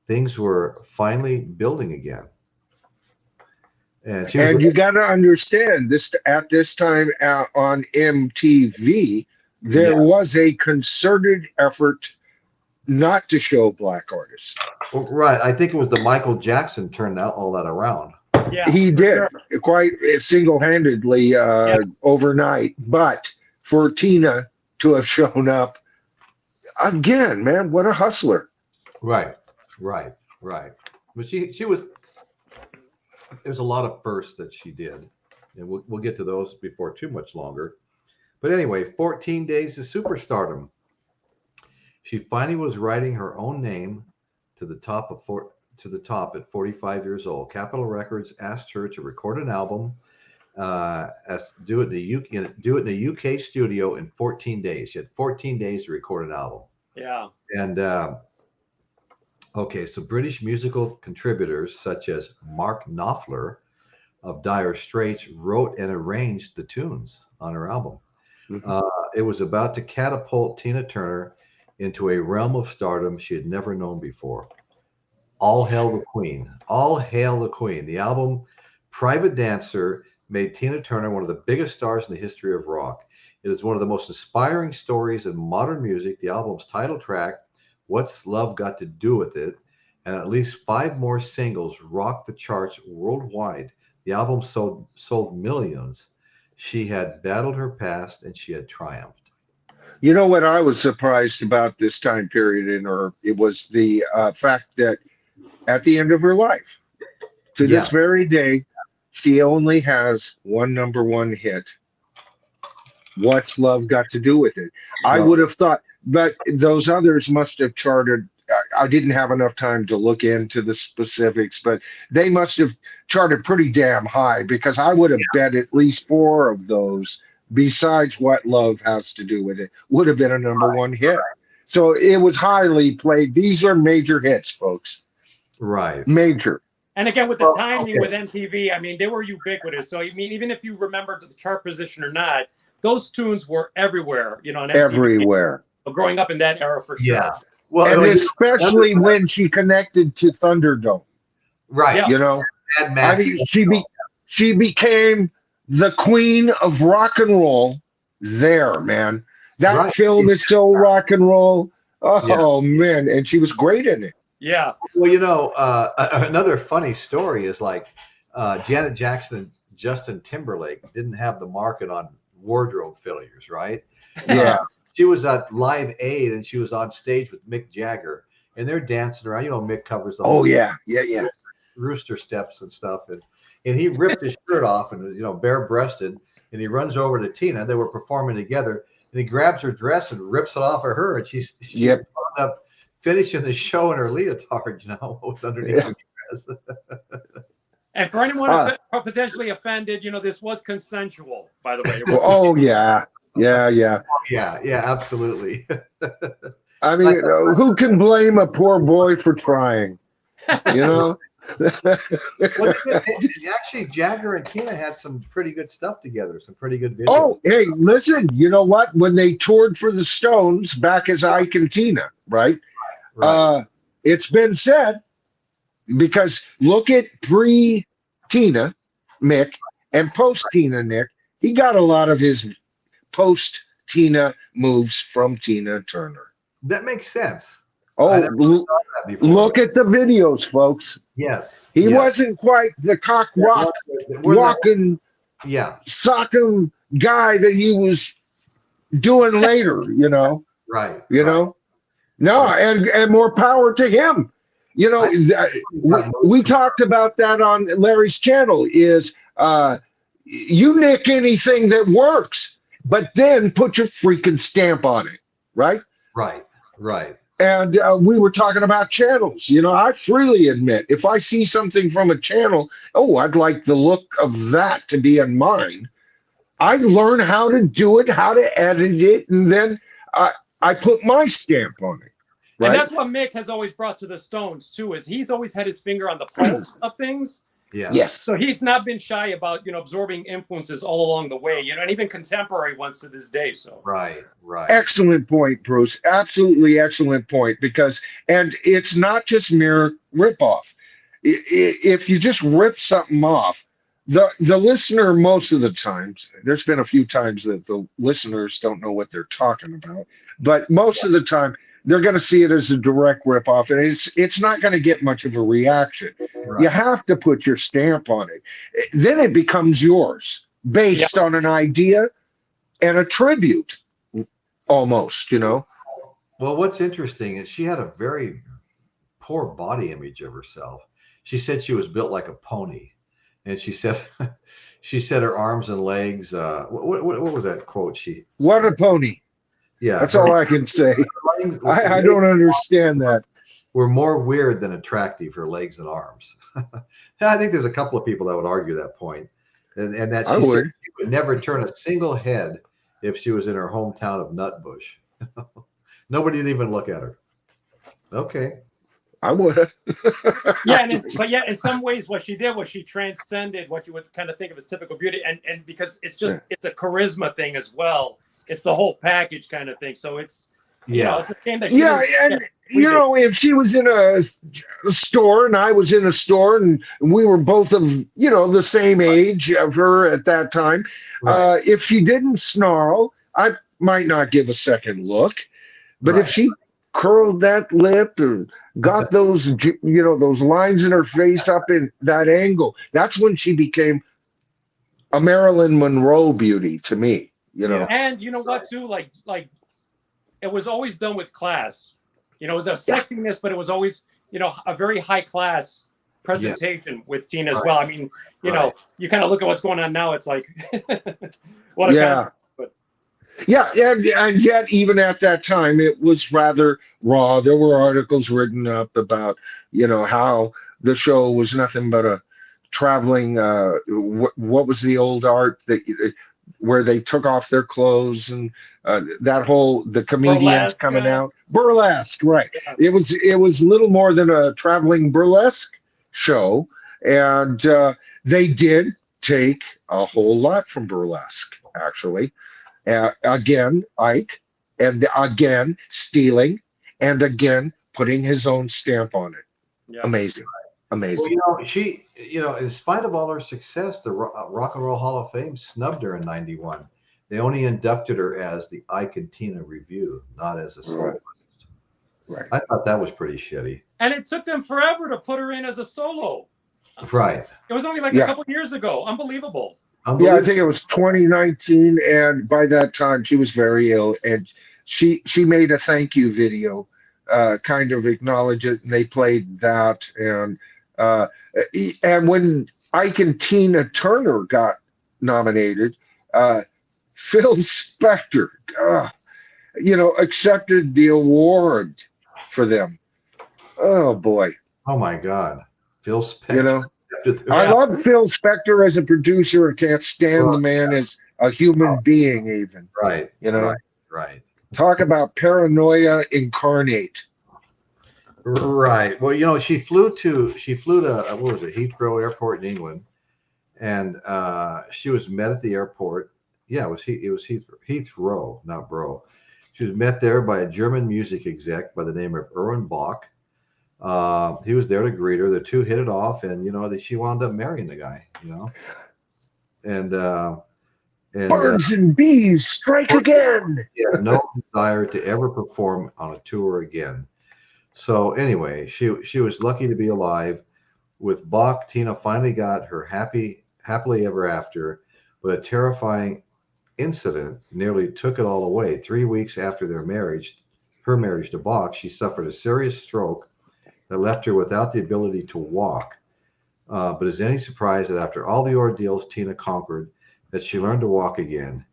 Things were finally building again. And she was And you got to understand this at this time on MTV, there was a concerted effort not to show black artists. right. I think it was the Michael Jackson turned all that around. Yeah, He did sure. quite single-handedly overnight. But for Tina to have shown up again, man, what a hustler! Right. But she was. There's a lot of firsts that she did, and we'll get to those before too much longer. But anyway, 14 days to superstardom. She finally was writing her own name to the top at 45 years old. Capitol Records asked her to record an album, do it in the UK studio in 14 days. She had 14 days to record an album. Yeah. And okay, so British musical contributors such as Mark Knopfler of Dire Straits wrote and arranged the tunes on her album. Mm-hmm. It was about to catapult Tina Turner into a realm of stardom she had never known before. All hail the Queen. All hail the Queen. The album Private Dancer made Tina Turner one of the biggest stars in the history of rock. It is one of the most inspiring stories in modern music. The album's title track, What's Love Got to Do with It, and at least 5 more singles rocked the charts worldwide. The album sold millions. She had battled her past and she had triumphed. You know what I was surprised about this time period in her? It was the fact that at the end of her life, to this very day, she only has one #1 hit. What's Love Got to Do with It? I would have thought, but those others must have charted. I didn't have enough time to look into the specifics, but they must have charted pretty damn high, because I would have bet at least 4 of those, besides What Love Has to Do with It, would have been a #1 hit. So it was highly played. These are major hits, folks. Right. Major. And again, with the timing with MTV, I mean, they were ubiquitous. So, I mean, even if you remembered the chart position or not, those tunes were everywhere, you know, on MTV. Everywhere. Growing up in that era, for sure. Yeah. Well, and especially when she connected to Thunderdome. Right. Yeah. You know, I mean, she became the queen of rock and roll there, man. That film is so rock and roll. Oh, man. And she was great in it. Yeah. Well, you know, another funny story is like Janet Jackson and Justin Timberlake didn't have the market on wardrobe failures, right? Yeah. She was at Live Aid and she was on stage with Mick Jagger and they're dancing around. You know, Mick covers the whole rooster steps and stuff. And he ripped his shirt off and, you know, bare-breasted, and he runs over to Tina. They were performing together and he grabs her dress and rips it off of her. And she wound up finishing the show in her leotard, you know, was underneath her dress. And for anyone potentially offended, you know, this was consensual, by the way. Oh, yeah. Yeah, absolutely. I mean, who can blame a poor boy for trying? You know? Actually, Jagger and Tina had some pretty good stuff together, some pretty good videos. Oh, hey, listen, you know what? When they toured for the Stones back as Ike and Tina, right? It's been said, because look at pre-Tina Mick and post-Tina Nick, he got a lot of his post-Tina moves from Tina Turner. That makes sense. Oh, look at the videos, folks. Yes. He wasn't quite the cock rock walking, socking guy that he was doing later, you know. Right. You know? No, and more power to him. You know, we talked about that on Larry's channel, is you nick anything that works, but then put your freaking stamp on it, right? Right. And we were talking about channels. You know, I freely admit, if I see something from a channel, I'd like the look of that to be in mine, I learn how to do it, how to edit it, and then I put my stamp on it. Right? And that's what Mick has always brought to the Stones, too, is he's always had his finger on the pulse of things. Yeah. Yes. So he's not been shy about, you know, absorbing influences all along the way, you know, and even contemporary ones to this day. So right. Excellent point, Bruce. Absolutely excellent point, because and it's not just mere ripoff. If you just rip something off, the listener, most of the times, there's been a few times that the listeners don't know what they're talking about, but most of the time they're going to see it as a direct ripoff, and it's not going to get much of a reaction. You Right. have to put your stamp on it. Then it becomes yours, Yeah. based on an idea and a tribute, almost, you know. Well, what's interesting is she had a very poor body image of herself. She said she was built like a pony, and she said she said her arms and legs. What was that quote? What a pony. Yeah, That's her all I can say. legs I don't understand that. were more weird than attractive. Her legs and arms. I think there's a couple of people that would argue that point, and that I she said would. she would never turn a single head if she was in her hometown of Nutbush. Nobody would even look at her. Okay. I would. Yeah, but yet in some ways, what she did was she transcended what you would kind of think of as typical beauty, and because it's a charisma thing as well. It's the whole package kind of thing. So it's it's a shame that she Yeah, and if she was in a store and I was in a store and we were both of the same age of her at that time, Right. if she didn't snarl, I might not give a second look. But if she curled that lip and got those those lines in her face up in that angle, that's when she became a Marilyn Monroe beauty to me. Yeah. And you know what too, like it was always done with class. It was a sexiness, but it was always a very high class presentation with Tina as well. I mean, you kind of look at what's going on now. It's like what a concept. Yeah, and yet even at that time, it was rather raw. There were articles written up about, how the show was nothing but a traveling. What was the old art where they took off their clothes and the comedians Burlesque, coming out, burlesque, right? Yeah. It was little more than a traveling burlesque show, and they did take a whole lot from burlesque, actually. Again, Ike, and again, stealing, and again, putting his own stamp on it. Yeah. Amazing. Amazing. Well, she, in spite of all her success, the Rock and Roll Hall of Fame snubbed her in '91. They only inducted her as the Ike and Tina Review, not as a soloist. Right. I thought that was pretty shitty. And it took them forever to put her in as a solo. Right. It was only like a couple years ago. Unbelievable. Yeah, I think it was 2019, and by that time she was very ill, and she made a thank you video, kind of acknowledge it, and they played that, and when Ike and Tina Turner got nominated, Phil Spector, accepted the award for them. Oh boy! Oh my God, Phil Spector. I love Phil Spector as a producer. I can't stand the man as a human being, even. Right. Right. Talk about paranoia incarnate. Right. Well, she flew to what was it, Heathrow Airport in England, and she was met at the airport. Yeah, it was Heathrow, not Bro. She was met there by a German music exec by the name of Erwin Bach. He was there to greet her. The two hit it off, and she wound up marrying the guy. And birds and bees strike again. He had no desire to ever perform on a tour again. So anyway, she was lucky to be alive. With Bach, Tina finally got her happily ever after, but a terrifying incident nearly took it all away. 3 weeks after her marriage to Bach, she suffered a serious stroke that left her without the ability to walk. But is any surprise that after all the ordeals Tina conquered, that she learned to walk again?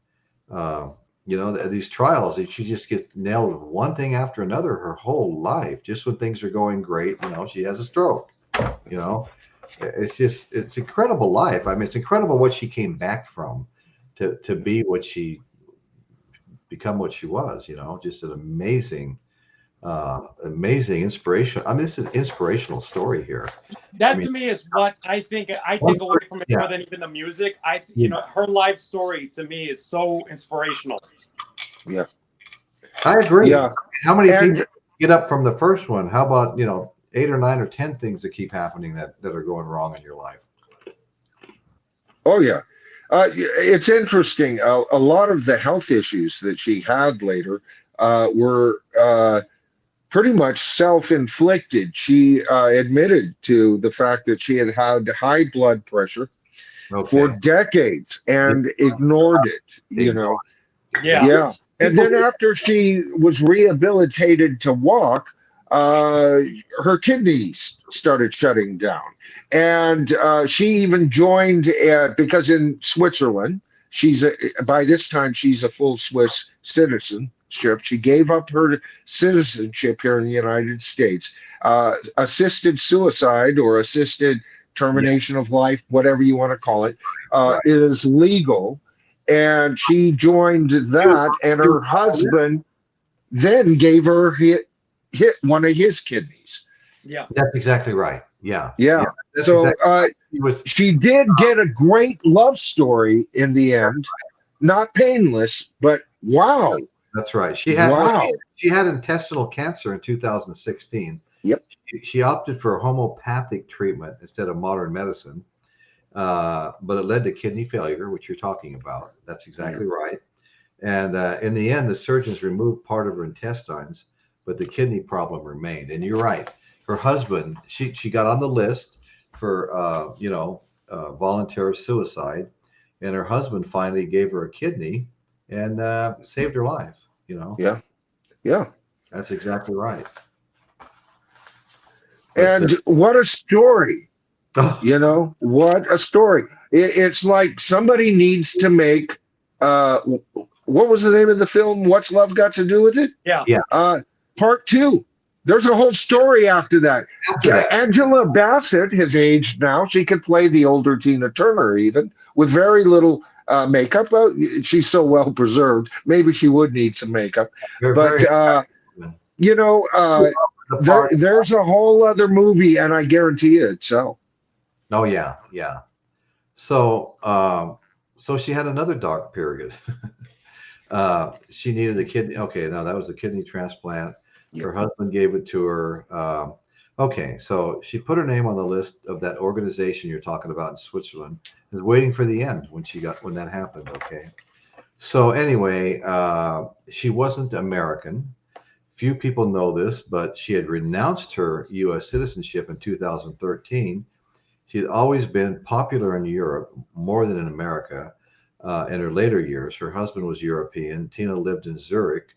These trials, she just gets nailed with one thing after another her whole life. Just when things are going great, she has a stroke. It's incredible life. I mean, it's incredible what she came back from to be become what she was. Just an amazing inspiration. I mean, this is an inspirational story here. That to me is what I think I take away from it more than even the music. Her life story to me is so inspirational. Yeah, I agree. Yeah. How many people get up from the first one? How about 8 or 9 or 10 things that keep happening that are going wrong in your life? Oh yeah. It's interesting. A lot of the health issues that she had later were pretty much self-inflicted. She admitted to the fact that she had had high blood pressure for Okay. decades and ignored it, you know. Yeah. Yeah. And People, then after she was rehabilitated to walk, uh, her kidneys started shutting down. And she even joined, because in Switzerland, by this time, she's a full Swiss citizenship. She gave up her citizenship here in the United States. Assisted suicide or assisted yeah, termination of life, whatever you want to call it, right. is legal, and she joined that, and her husband then gave her hit one of his kidneys. Yeah. That's exactly right. Yeah. Yeah. Yeah. That's So exactly. He was. she did get a great love story in the end. Not painless, but wow. That's right. She had. Well, Wow. she had intestinal cancer in 2016. Yep. She opted for homeopathic treatment instead of modern medicine, but it led to kidney failure, which you're talking about. That's exactly right. And in the end, the surgeons removed part of her intestines, but the kidney problem remained. And you're right. Her husband, she got on the list for voluntary suicide, and her husband finally gave her a kidney and saved her life. You know. Yeah. Yeah. That's exactly right. But, And what a story. oh, You know, what a story. It's like somebody needs to make what was the name of the film? What's Love Got to Do with It? Yeah. Yeah. Part 2. There's a whole story after that. after that, Angela Bassett has aged now. She could play the older Tina Turner even with very little makeup. She's so well preserved. Maybe she would need some makeup. very, But very, you know, the party. there's a whole other movie, and I guarantee you it's so. Oh yeah, yeah. So so she had another dark period. She needed a kidney. Okay, now that was a kidney transplant. Her husband gave it to her. Okay, so she put her name on the list of that organization you're talking about in Switzerland. Is waiting for the end when that happened. Okay, so anyway, she wasn't American. Few people know this, but she had renounced her U.S. citizenship in 2013. She had always been popular in Europe more than in America. In her later years, her husband was European. Tina lived in Zurich.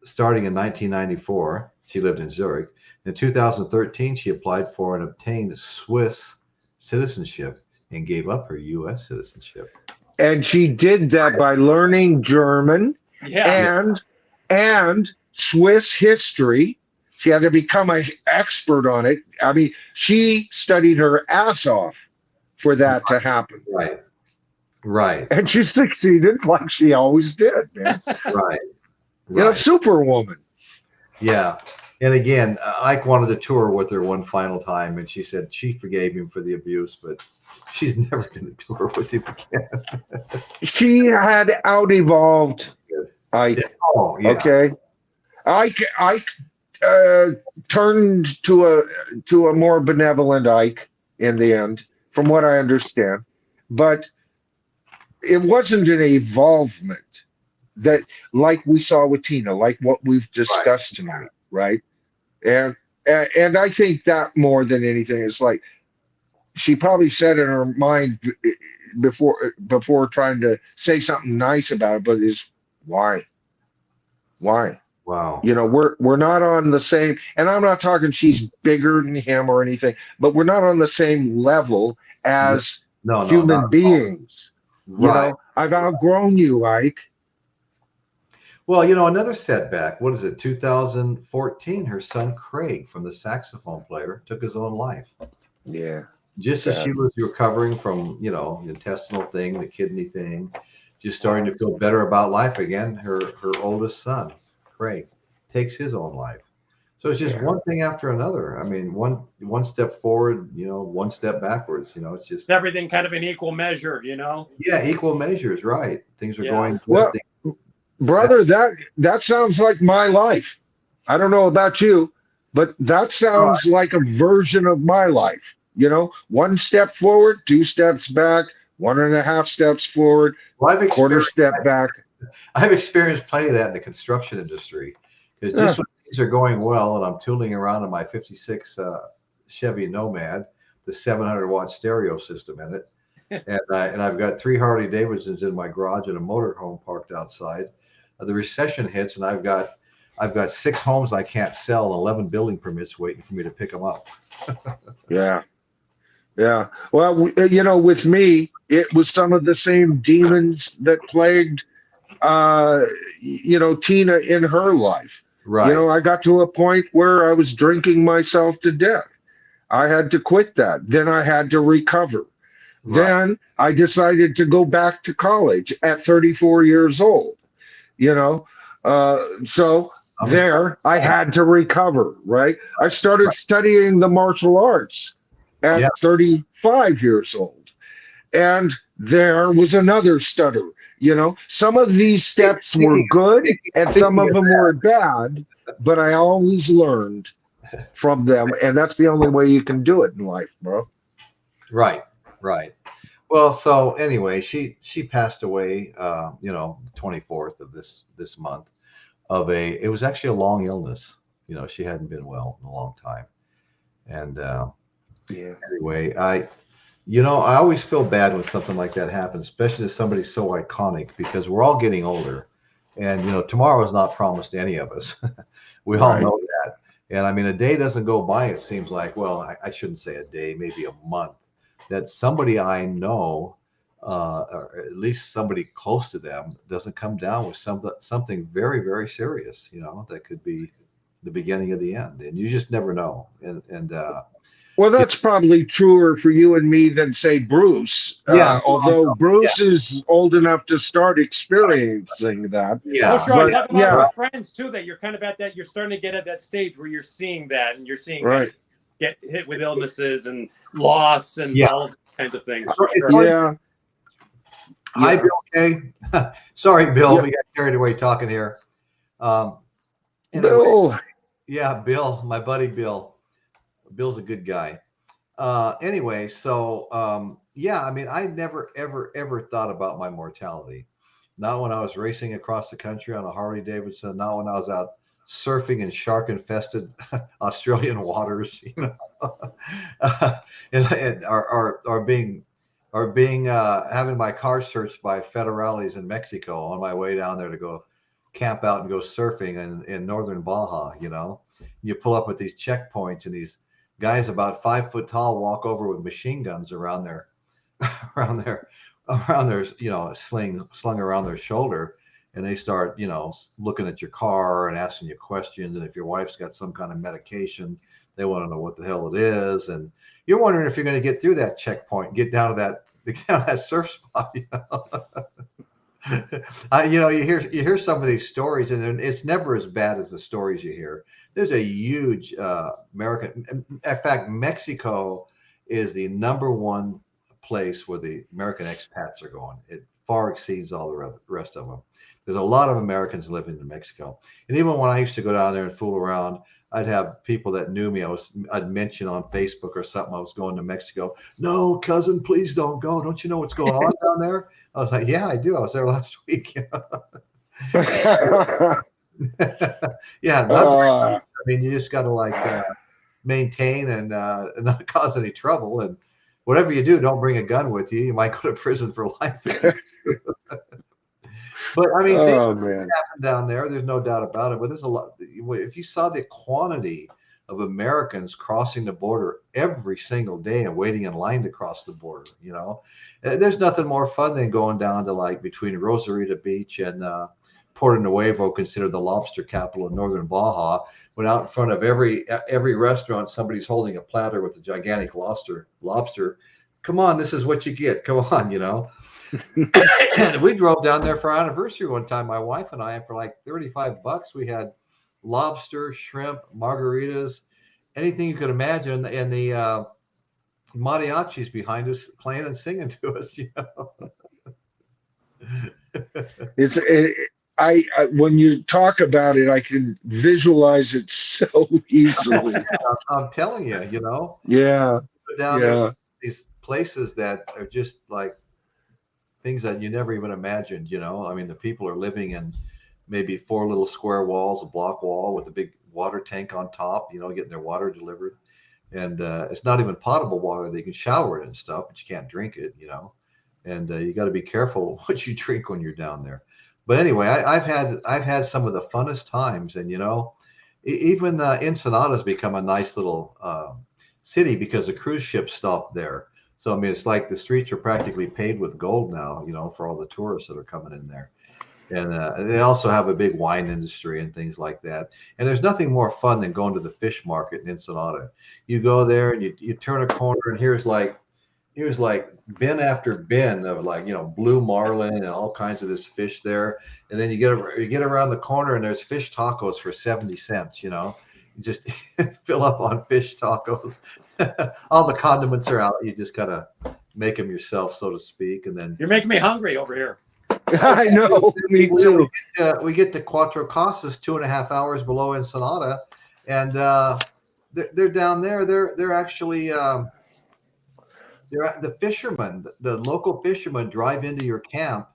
Starting in 1994, she lived in Zurich. In 2013, she applied for and obtained Swiss citizenship and gave up her U.S. citizenship. And she did that by learning German Yeah. and Swiss history. She had to become an expert on it. I mean, she studied her ass off for that to happen. Right. Right. And she succeeded like she always did, man. Right. You know, superwoman. Yeah. And again, Ike wanted to tour with her one final time, and she said she forgave him for the abuse, but she's never going to tour with him again. She had out-evolved Ike. Oh, yeah. Okay. Ike turned to a more benevolent Ike in the end, from what I understand. But it wasn't an evolvement that like we saw with Tina, like what we've discussed tonight, right? And I think that more than anything is like she probably said in her mind before trying to say something nice about it, but is why? Wow. You know, we're not on the same, and I'm not talking she's bigger than him or anything, but we're not on the same level as human beings. You know, I've outgrown you, Ike. Well, you know, another setback, what is it, 2014, her son Craig, from the saxophone player, took his own life. Yeah. Just as she was recovering from, you know, the intestinal thing, the kidney thing, just starting to feel better about life again, her oldest son, Craig, takes his own life. So it's just one thing after another. I mean, one step forward, you know, one step backwards. You know, it's just everything kind of in equal measure, you know. Yeah, equal measures, right? Things are going well. Brother, that sounds like my life. I don't know about you, but that sounds like a version of my life. You know, one step forward, two steps back, 1.5 steps forward, Well, quarter step back. I've experienced plenty of that in the construction industry, because Yeah. just when things are going well and I'm tooling around in my 56 Chevy Nomad, the 700-watt stereo system in it, and I've got 3 Harley Davidsons in my garage and a motorhome parked outside. The recession hits, and I've got 6 homes I can't sell and 11 building permits waiting for me to pick them up. Yeah. Yeah. Well, you know, with me, it was some of the same demons that plagued, you know, Tina in her life. Right. You know, I got to a point where I was drinking myself to death. I had to quit that. Then I had to recover. Right. Then I decided to go back to college at 34 years old, you know. So there I had to recover, right? I started studying the martial arts at 35 years old. And there was another stutter. You know, some of these steps were good and some of them were bad, but I always learned from them. And that's the only way you can do it in life, bro. Right. Right. Well, so anyway, she passed away, you know, the 24th of this month it was actually a long illness. You know, she hadn't been well in a long time. And anyway, I always feel bad when something like that happens, especially to somebody so iconic, because we're all getting older, and you know, tomorrow is not promised to any of us. We all know that. And I mean, a day doesn't go by, it seems like, well, I shouldn't say a day, maybe a month, that somebody I know, or at least somebody close to them, doesn't come down with something very, very serious, you know, that could be the beginning of the end. And you just never know. And well, that's probably truer for you and me than, say, Bruce. Although Bruce is old enough to start experiencing that. Yeah. Oh, sure. I'm talking about your friends too, that you're kind of at that, you're starting to get at that stage where you're seeing that, and you're seeing get hit with illnesses and loss and all those kinds of things. For sure. Yeah. Hi, Bill K. Sorry, Bill. We got carried away talking here. Anyway, Bill. Yeah, Bill, my buddy Bill. Bill's a good guy. Anyway, so yeah, I mean, I never, ever thought about my mortality. Not when I was racing across the country on a Harley Davidson. Not when I was out surfing in shark-infested Australian waters, you know, or being having my car searched by federales in Mexico on my way down there to go camp out and go surfing in northern Baja. You know, you pull up at these checkpoints, and these guys about 5 foot tall walk over with machine guns around their, you know, slung around their shoulder, and they start, you know, looking at your car and asking you questions. And if your wife's got some kind of medication, they want to know what the hell it is. And you're wondering if you're going to get through that checkpoint, get down to that surf spot. You know, you know, you hear some of these stories, and it's never as bad as the stories you hear. There's a huge American. In fact, Mexico is the #1 place where the American expats are going. It far exceeds all the rest of them. There's a lot of Americans living in Mexico. And even when I used to go down there and fool around, I'd have people that knew me. I'd mention on Facebook or something I was going to Mexico. No, cousin, please don't go. Don't you know what's going on down there? I was like, yeah, I do. I was there last week. Yeah, I mean, you just got to maintain and not cause any trouble. And whatever you do, don't bring a gun with you. You might go to prison for life. But I mean, things happen down there. There's no doubt about it. But there's a lot. If you saw the quantity of Americans crossing the border every single day and waiting in line to cross the border, you know, there's nothing more fun than going down to between Rosarita Beach and Porto Nuevo, considered the lobster capital of northern Baja, when out in front of every restaurant, somebody's holding a platter with a gigantic lobster. Come on, this is what you get. Come on, you know. And we drove down there for our anniversary one time, my wife and I, for like $35. We had lobster, shrimp, margaritas, anything you could imagine, and the mariachis behind us playing and singing to us. You know? I when you talk about it, I can visualize it so easily. I'm telling you, you know. Yeah. down there, these places that are just like things that you never even imagined, you know. I mean, the people are living in maybe 4 little square walls, a block wall with a big water tank on top, you know, getting their water delivered. And it's not even potable water. They can shower it and stuff, but you can't drink it, you know. And you got to be careful what you drink when you're down there. But anyway, I've had some of the funnest times, and you know, even Ensenada's become a nice little city because the cruise ships stop there. So I mean, it's like the streets are practically paved with gold now, you know, for all the tourists that are coming in there. And they also have a big wine industry and things like that. And there's nothing more fun than going to the fish market in Ensenada. You go there and you turn a corner, and here's like bin after bin of, like, you know, blue marlin and all kinds of this fish there. And then you get around the corner and there's fish tacos for 70 cents, you know. You just fill up on fish tacos. All the condiments are out. You just gotta make them yourself, so to speak. And then you're making me hungry over here. I know, me too. We get to Cuatro Casas, 2.5 hours below Ensenada, and they're down there. They're actually the fishermen, the local fishermen, drive into your camp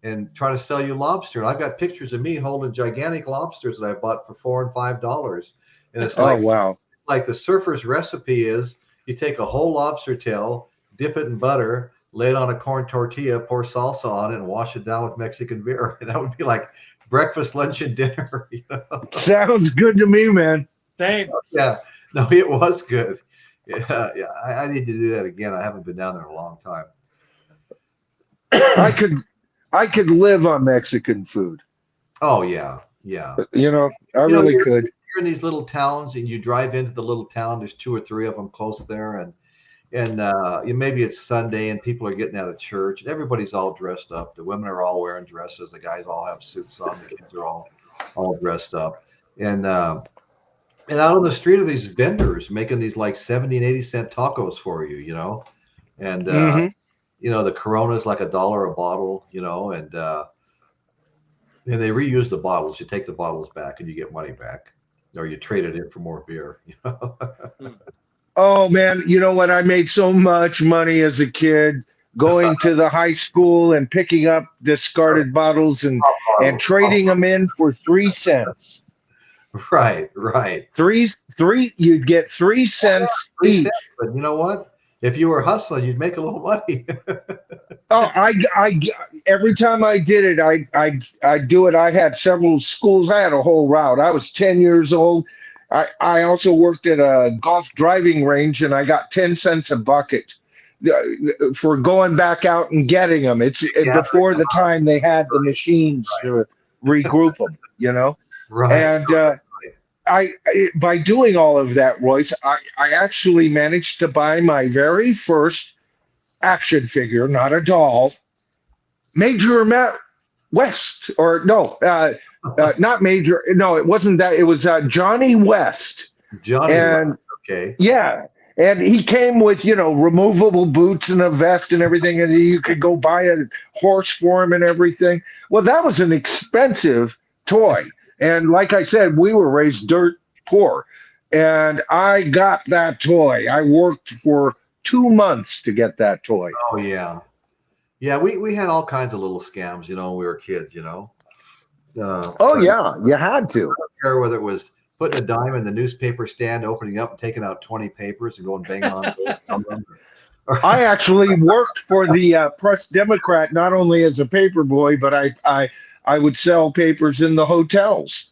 and try to sell you lobster. And I've got pictures of me holding gigantic lobsters that I bought for $4 and $5, and it's like, oh wow, like the surfer's recipe is you take a whole lobster tail, dip it in butter, lay it on a corn tortilla, pour salsa on it, and wash it down with Mexican beer. And that would be like breakfast, lunch, and dinner. You know? Sounds good to me, man. Same. Yeah, no, it was good. Yeah, I need to do that again. I haven't been down there in a long time. I could live on Mexican food. Oh yeah, yeah. You know, I really could. You're in these little towns, and you drive into the little town. There's 2 or 3 of them close there, and maybe it's Sunday and people are getting out of church and everybody's all dressed up. The women are all wearing dresses. The guys all have suits on. The kids are all dressed up. And out on the street are these vendors making these like 70 and 80 cent tacos for you, you know. And you know, the Corona's like $1 a bottle, you know, and they reuse the bottles. You take the bottles back and you get money back, or you trade it in for more beer, you know. Oh man, you know what? I made so much money as a kid going to the high school and picking up discarded bottles and trading them in for 3 cents. Right. You'd get 3 cents each. But you know what? If you were hustling, you'd make a little money. Oh, I every time I did it, I do it. I had several schools. I had a whole route. I was 10 years old. I also worked at a golf driving range, and I got 10 cents a bucket for going back out and getting them. It's before the time they had the machines to regroup them, you know? Right. And by doing all of that, Royce, I actually managed to buy my very first action figure, not a doll, Major Matt West, or no, not Major. No, it wasn't that. It was Johnny West. West. Okay. Yeah. And he came with, you know, removable boots and a vest and everything. And you could go buy a horse for him and everything. Well, that was an expensive toy. And like I said, we were raised dirt poor. And I got that toy. I worked for 2 months to get that toy. Oh, yeah. Yeah, we had all kinds of little scams, you know, when we were kids, you know. Oh, yeah, you had to. I don't care whether it was putting a dime in the newspaper stand, opening up and taking out 20 papers and going bang on. I actually worked for the Press Democrat, not only as a paper boy, but I would sell papers in the hotels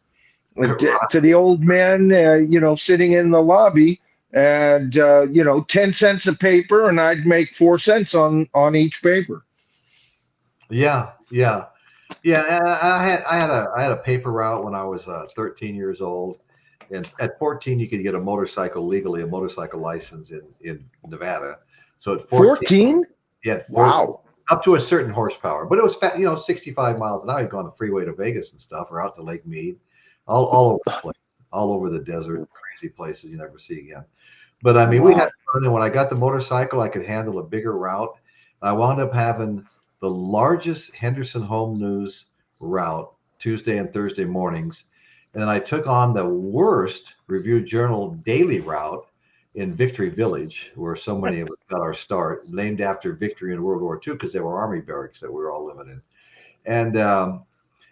to the old men, you know, sitting in the lobby, and you know, 10 cents a paper, and I'd make 4 cents on each paper. Yeah. I had a paper route when I was 13 years old, and at 14 you could get a motorcycle legally, a motorcycle license in Nevada. So at 14? Yeah. Wow. Up to a certain horsepower, but it was you know, 65 miles an hour. You'd go on the freeway to Vegas and stuff, or out to Lake Mead, all over the place, all over the desert, crazy places you never see again. But I mean, we had fun, and when I got the motorcycle, I could handle a bigger route. I wound up having the largest Henderson Home News route Tuesday and Thursday mornings, and then I took on the worst Review Journal daily route in Victory Village, where so many of us got our start, named after victory in World War II, because they were army barracks that we were all living in. And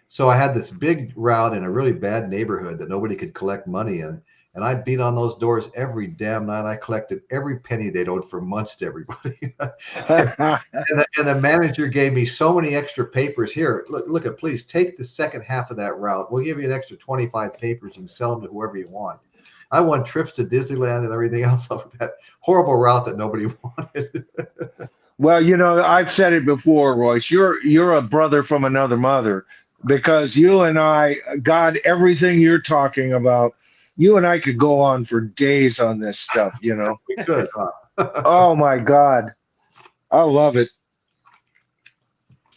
so I had this big route in a really bad neighborhood that nobody could collect money in. And I beat on those doors every damn night. I collected every penny they'd owed for months to everybody. and the manager gave me so many extra papers. Here, look at, please take the second half of that route. We'll give you an extra 25 papers. You can sell them to whoever you want. I won trips to Disneyland and everything else off of that horrible route that nobody wanted. Well, you know, I've said it before, Royce. You're a brother from another mother, because you and I, God, everything you're talking about, you and I could go on for days on this stuff, you know. We could. Oh my God, I love it.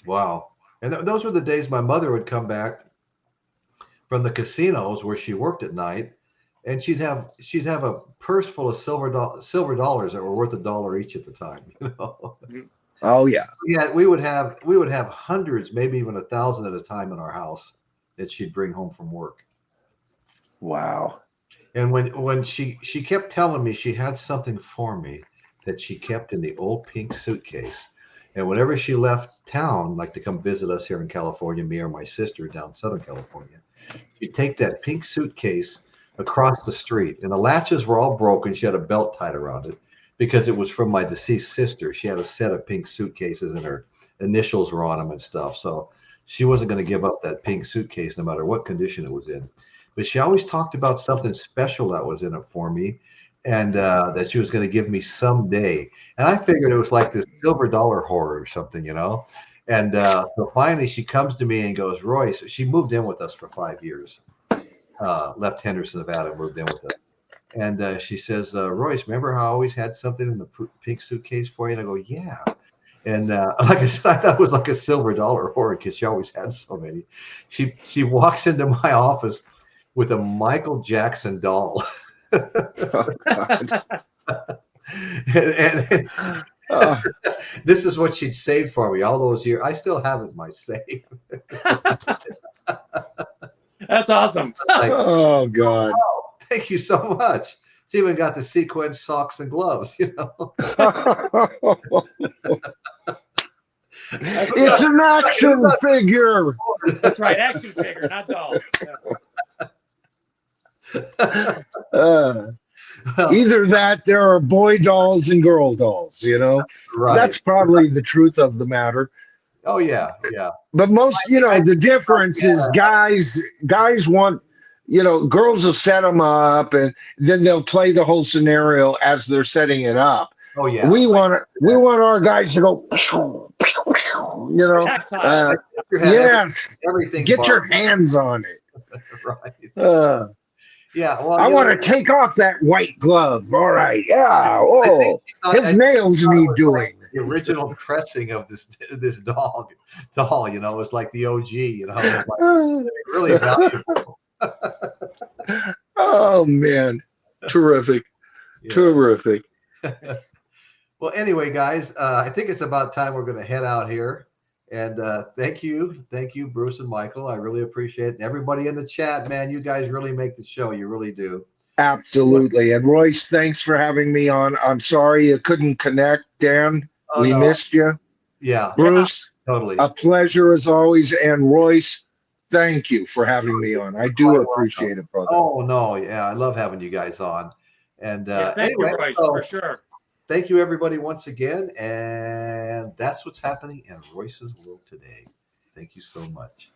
Wow. And those were the days my mother would come back from the casinos where she worked at night, and she'd have a purse full of silver dollars that were worth $1 each at the time. You know? Oh yeah. Yeah, we would have hundreds, maybe even 1,000 at a time in our house that she'd bring home from work. Wow. And when she kept telling me she had something for me that she kept in the old pink suitcase. And whenever she left town, like to come visit us here in California, me or my sister down in Southern California, she'd take that pink suitcase across the street. And the latches were all broken. She had a belt tied around it because it was from my deceased sister. She had a set of pink suitcases and her initials were on them and stuff. So she wasn't going to give up that pink suitcase no matter what condition it was in. But she always talked about something special that was in it for me, and that she was going to give me someday. And I figured it was like this silver dollar hoard or something, you know. And so finally she comes to me and goes, Royce, she moved in with us for 5 years, left Henderson, Nevada, and moved in with us. And she says, Royce, remember how I always had something in the pink suitcase for you? And I go, yeah. And like I said, I thought it was like a silver dollar hoard because she always had so many. She walks into my office with a Michael Jackson doll. Oh, God. and this is what she'd saved for me all those years. I still have it in my safe. That's awesome. Like, oh God. oh, thank you so much. It's even got the sequin socks and gloves, you know. It's an action figure. That's right, action figure, not doll. Either that, there are boy dolls and girl dolls, you know. Right. That's probably the truth of the matter. Oh yeah, yeah. But most, you know, the difference is guys want, you know, girls will set them up and then they'll play the whole scenario as they're setting it up. Oh yeah. We want our guys to go, you know. Yes. Everything. Get your hands on it. Right. Yeah. Well, I want to take off that white glove. All right. Yeah. Oh, his nails need doing. The original pressing of this doll, you know, was like the OG, you know, like really valuable. Oh man, terrific, Yeah. terrific. Well, anyway, guys, I think it's about time we're going to head out here. And thank you, Bruce and Michael. I really appreciate it. And everybody in the chat, man, you guys really make the show. You really do. Absolutely. And Royce, thanks for having me on. I'm sorry you couldn't connect, Dan. We missed you. Yeah. Bruce, totally. A pleasure as always. And Royce, thank you for having me on. I do appreciate it, brother. Oh, no. Yeah, I love having you guys on. And thank you, Royce, for sure. Thank you, everybody, once again. And that's what's happening in Royce's world today. Thank you so much.